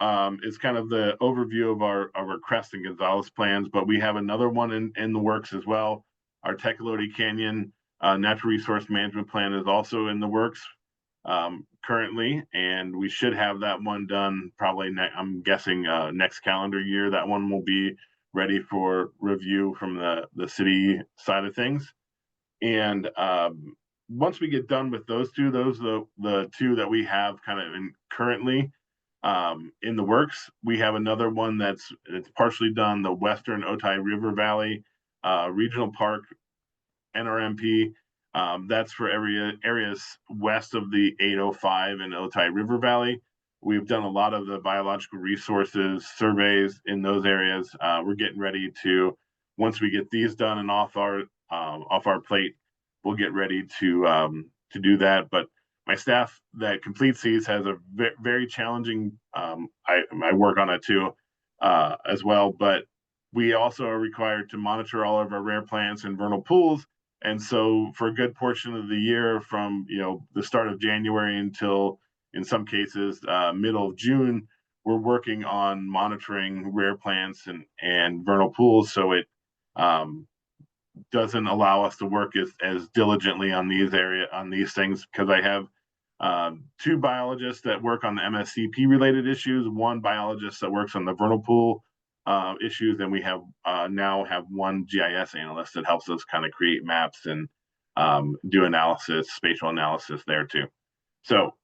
is kind of the overview of our Crest and Gonzales plans, but we have another one in the works as well. Our Tecolote Canyon Natural Resource Management Plan is also in the works currently, and we should have that one done probably, I'm guessing next calendar year. That one will be ready for review from the city side of things. And once we get done with those two, those are the two that we have kind of currently in the works. We have another one it's partially done, the Western Otay River Valley Regional Park NRMP. That's for areas west of the 805 and Otay River Valley. We've done a lot of the biological resources surveys in those areas. We're getting ready to, once we get these done and off our plate, we'll get ready to do that. But my staff that completes these has a very challenging. I work on it too, as well. But we also are required to monitor all of our rare plants and vernal pools. And so, for a good portion of the year, from the start of January until, in some cases, middle of June, we're working on monitoring rare plants and vernal pools. So it doesn't allow us to work as diligently on these things, because I have two biologists that work on the MSCP related issues, one biologist that works on the vernal pool issues, and we have now have one GIS analyst that helps us kind of create maps and do analysis, spatial analysis there too. So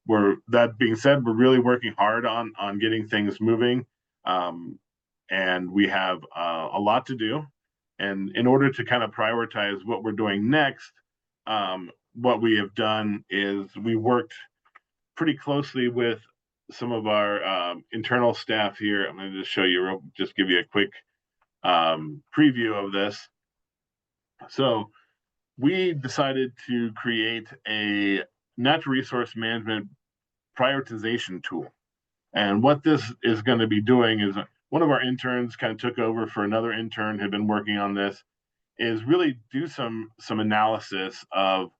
that being said, we're really working hard on getting things moving, and we have a lot to do. And in order to kind of prioritize what we're doing next, what we have done is we worked pretty closely with some of our internal staff here. I'm going to just show you, just give you a quick preview of this. So we decided to create a natural resource management prioritization tool. And what this is going to be doing is, one of our interns kind of took over for another intern who'd been working on this, is really do some analysis of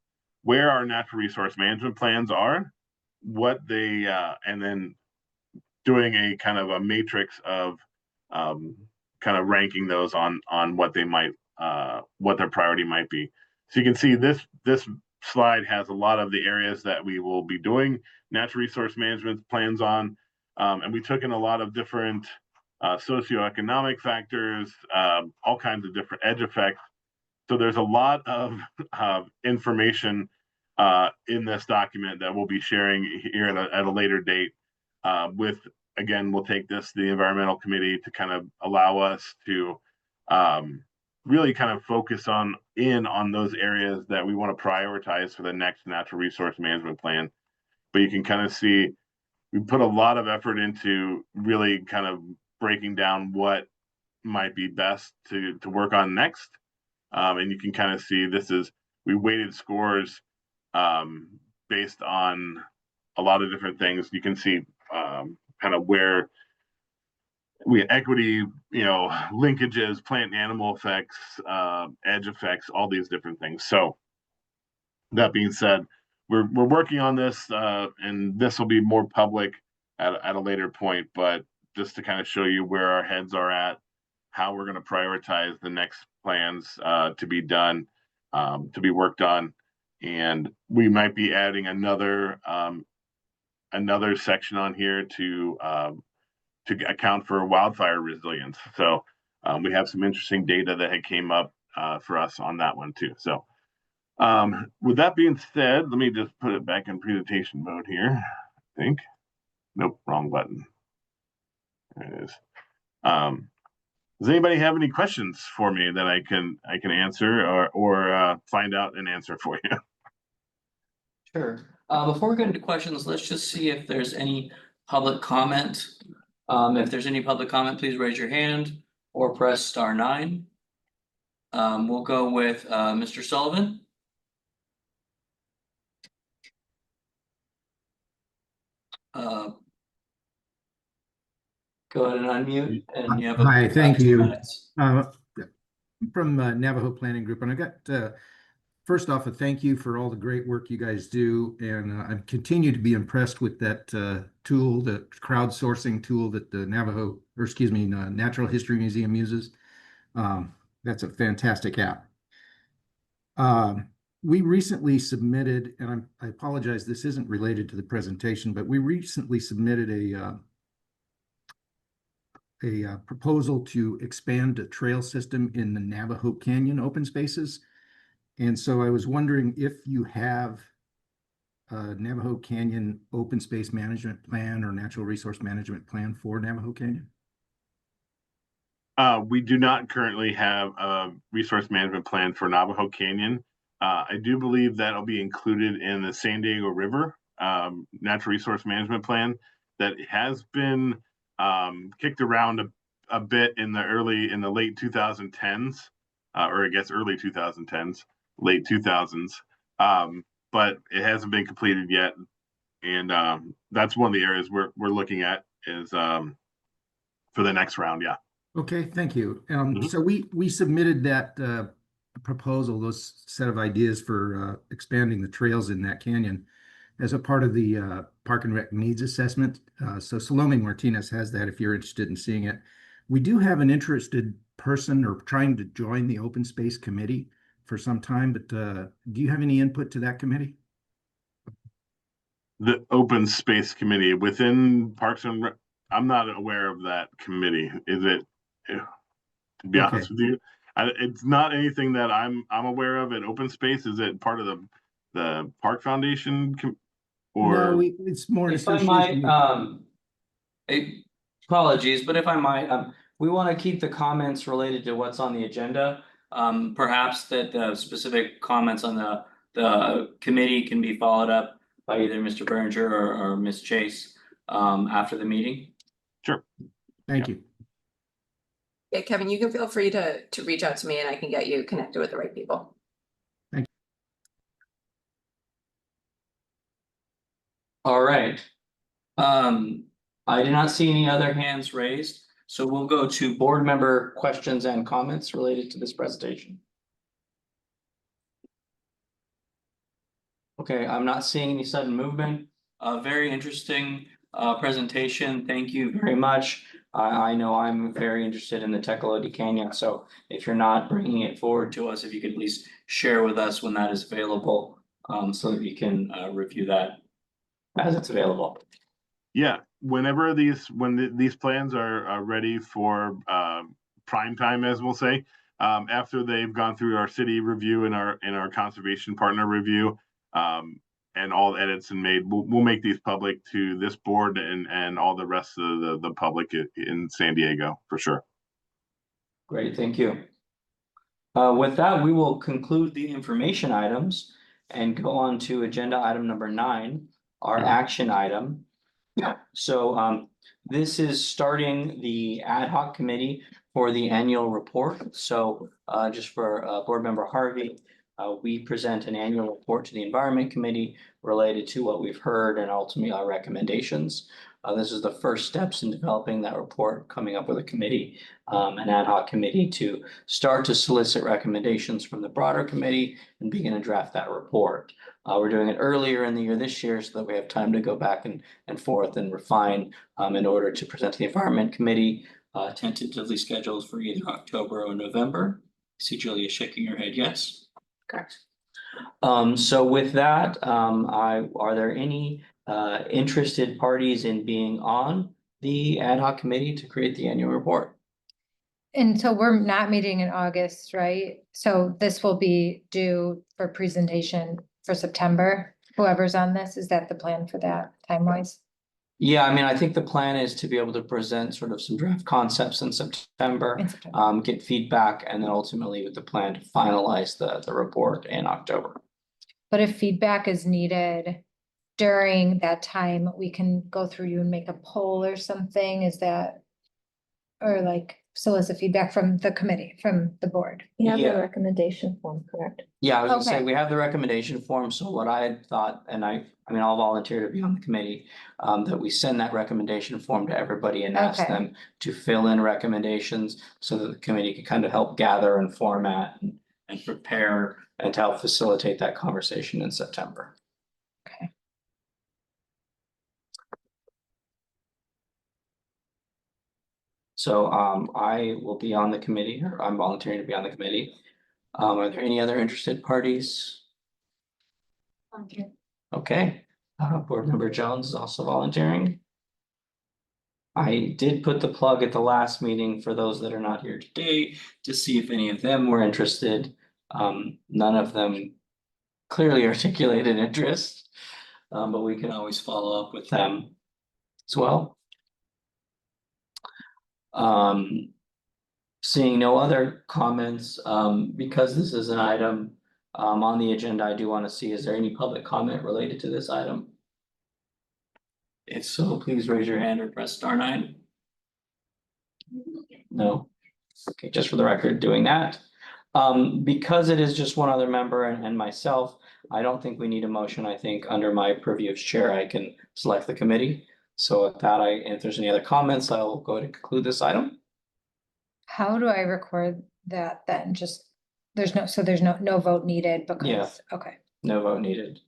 where our natural resource management plans are, what they, and then doing a kind of a matrix of kind of ranking those on what they might, what their priority might be. So you can see this slide has a lot of the areas that we will be doing natural resource management plans on. And we took in a lot of different socioeconomic factors, all kinds of different edge effects. So there's a lot of information in this document that we'll be sharing here at a later date. Again, we'll take this to the environmental committee to kind of allow us to really kind of focus on those areas that we want to prioritize for the next natural resource management plan. But you can kind of see we put a lot of effort into really kind of breaking down what might be best to work on next. And you can kind of see we weighted scores based on a lot of different things. You can see kind of where we have equity, linkages, plant and animal effects, edge effects, all these different things. So that being said, we're working on this, and this will be more public at a later point, but just to kind of show you where our heads are at, how we're going to prioritize the next plans to be done, to be worked on. And we might be adding another section on here to account for wildfire resilience. So we have some interesting data that had came up for us on that one too. So with that being said, let me just put it back in presentation mode here. I think. Nope, wrong button. There it is. Does anybody have any questions for me that I can answer or find out an answer for you? Sure. Before we get into questions, let's just see if there's any public comment. If there's any public comment, please raise your hand or press *9. We'll go with Mr. Sullivan. Go ahead and unmute and you have Hi, thank 2 you. minutes. From Navajo Planning Group, and I got first off a thank you for all the great work you guys do, and I continue to be impressed with that tool, the crowdsourcing tool that the Natural History Museum uses. That's a fantastic app. We recently submitted, and I apologize, this isn't related to the presentation, but we recently submitted a proposal to expand a trail system in the Navajo Canyon open spaces. And so I was wondering if you have a Navajo Canyon open space management plan or natural resource management plan for Navajo Canyon? We do not currently have a resource management plan for Navajo Canyon. I do believe that'll be included in the San Diego River natural resource management plan that has been kicked around a bit in the late 2010s, or I guess early 2010s, late 2000s. But it hasn't been completed yet, and that's one of the areas we're looking at is for the next round. Yeah. Okay, thank you. So we submitted that proposal, those set of ideas for expanding the trails in that canyon as a part of the Park and Rec Needs Assessment. So Salome Martinez has that if you're interested in seeing it. We do have an interested person or trying to join the Open Space Committee for some time, but do you have any input to that committee? The Open Space Committee within Parks and Rec, I'm not aware of that committee. Is it? To be honest with you, it's not anything that I'm aware of at Open Space. Is it part of the Park Foundation or? No, it's more an If I association. might, apologies, but if I might, we want to keep the comments related to what's on the agenda. Perhaps that the specific comments on the committee can be followed up by either Mr. Berenger or Ms. Chase after the meeting. Sure. Thank you. Yeah, Kevin, you can feel free to reach out to me and I can get you connected with the right people. Thank you. All right. I do not see any other hands raised, so we'll go to board member questions and comments related to this presentation. Okay, I'm not seeing any sudden movement. Very interesting presentation. Thank you very much. I know I'm very interested in the Tecolote Canyon, so if you're not bringing it forward to us, if you could please share with us when that is available, so that we can review that as it's available. Yeah, whenever these plans are ready for prime time, as we'll say, after they've gone through our city review and our conservation partner review, and all edits and made, we'll make these public to this board and all the rest of the public in San Diego for sure. Great, thank you. With that, we will conclude the information items and go on to agenda item number 9, our action item. So this is starting the ad hoc committee for the annual report. So just for board member Harvey, we present an annual report to the Environment Committee related to what we've heard and ultimately our recommendations. This is the first steps in developing that report, coming up with a committee, an ad hoc committee to start to solicit recommendations from the broader committee and begin to draft that report. We're doing it earlier in the year this year so that we have time to go back and forth and refine in order to present to the Environment Committee, tentatively scheduled for either October or November. I see Julia shaking her head yes. Correct. So with that, are there any interested parties in being on the ad hoc committee to create the annual report? And so we're not meeting in August, right? So this will be due for presentation for September. Whoever's on this, is that the plan for that time-wise? Yeah, I mean, I think the plan is to be able to present sort of some draft concepts in September, In September. get feedback, and then ultimately with the plan to finalize the report in October. But if feedback is needed during that time, we can go through you and make a poll or something, is that? Or like solicit feedback from the committee, from the board? You have the Yeah. recommendation form, correct? Yeah, I was gonna say, Okay. we have the recommendation form, so what I had thought, and I mean, I'll volunteer to be on the committee. That we send that recommendation form to everybody and ask Okay. them to fill in recommendations so that the committee can kind of help gather and format and prepare and to help facilitate that conversation in September. Okay. So I will be on the committee, or I'm volunteering to be on the committee. Are there any other interested parties? Okay, Board Member Jones is also volunteering. I did put the plug at the last meeting for those that are not here today to see if any of them were interested. None of them clearly articulated interest, but we can always follow up with them as well. Seeing no other comments, because this is an item on the agenda, I do want to see, is there any public comment related to this item? If so, please raise your hand or press *9. No. Okay, just for the record, doing that. Because it is just one other member and myself, I don't think we need a motion. I think under my purview as chair, I can select the committee. So with that, if there's any other comments, I'll go ahead and conclude this item. How do I record that then? Just, there's no vote needed because, okay. No vote needed.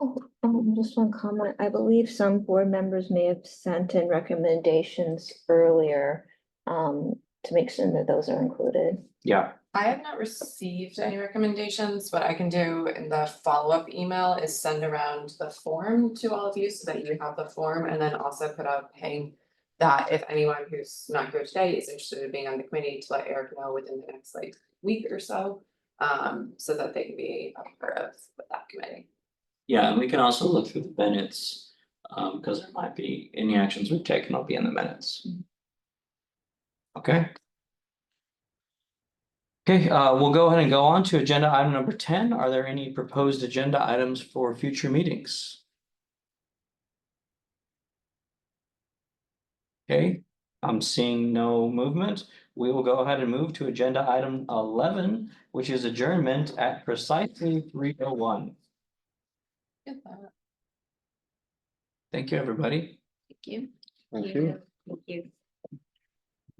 Oh, just one comment. I believe some board members may have sent in recommendations earlier, to make sure that those are included. Yeah, I have not received any recommendations. What I can do in the follow-up email is send around the form to all of you so that you have the form, and then also put a ping that if anyone who's not here today is interested in being on the committee, to let Eric know within the next like week or so. So that they can be a part of that committee. yeah, and we can also look through the minutes, because there might be any actions we've taken will be in the minutes. Okay. Okay, we'll go ahead and go on to agenda item number 10. Are there any proposed agenda items for future meetings? Okay, I'm seeing no movement. We will go ahead and move to agenda item 11, which is adjournment at precisely 3:01. Thank you, everybody. Thank you. Thank you. Thank you.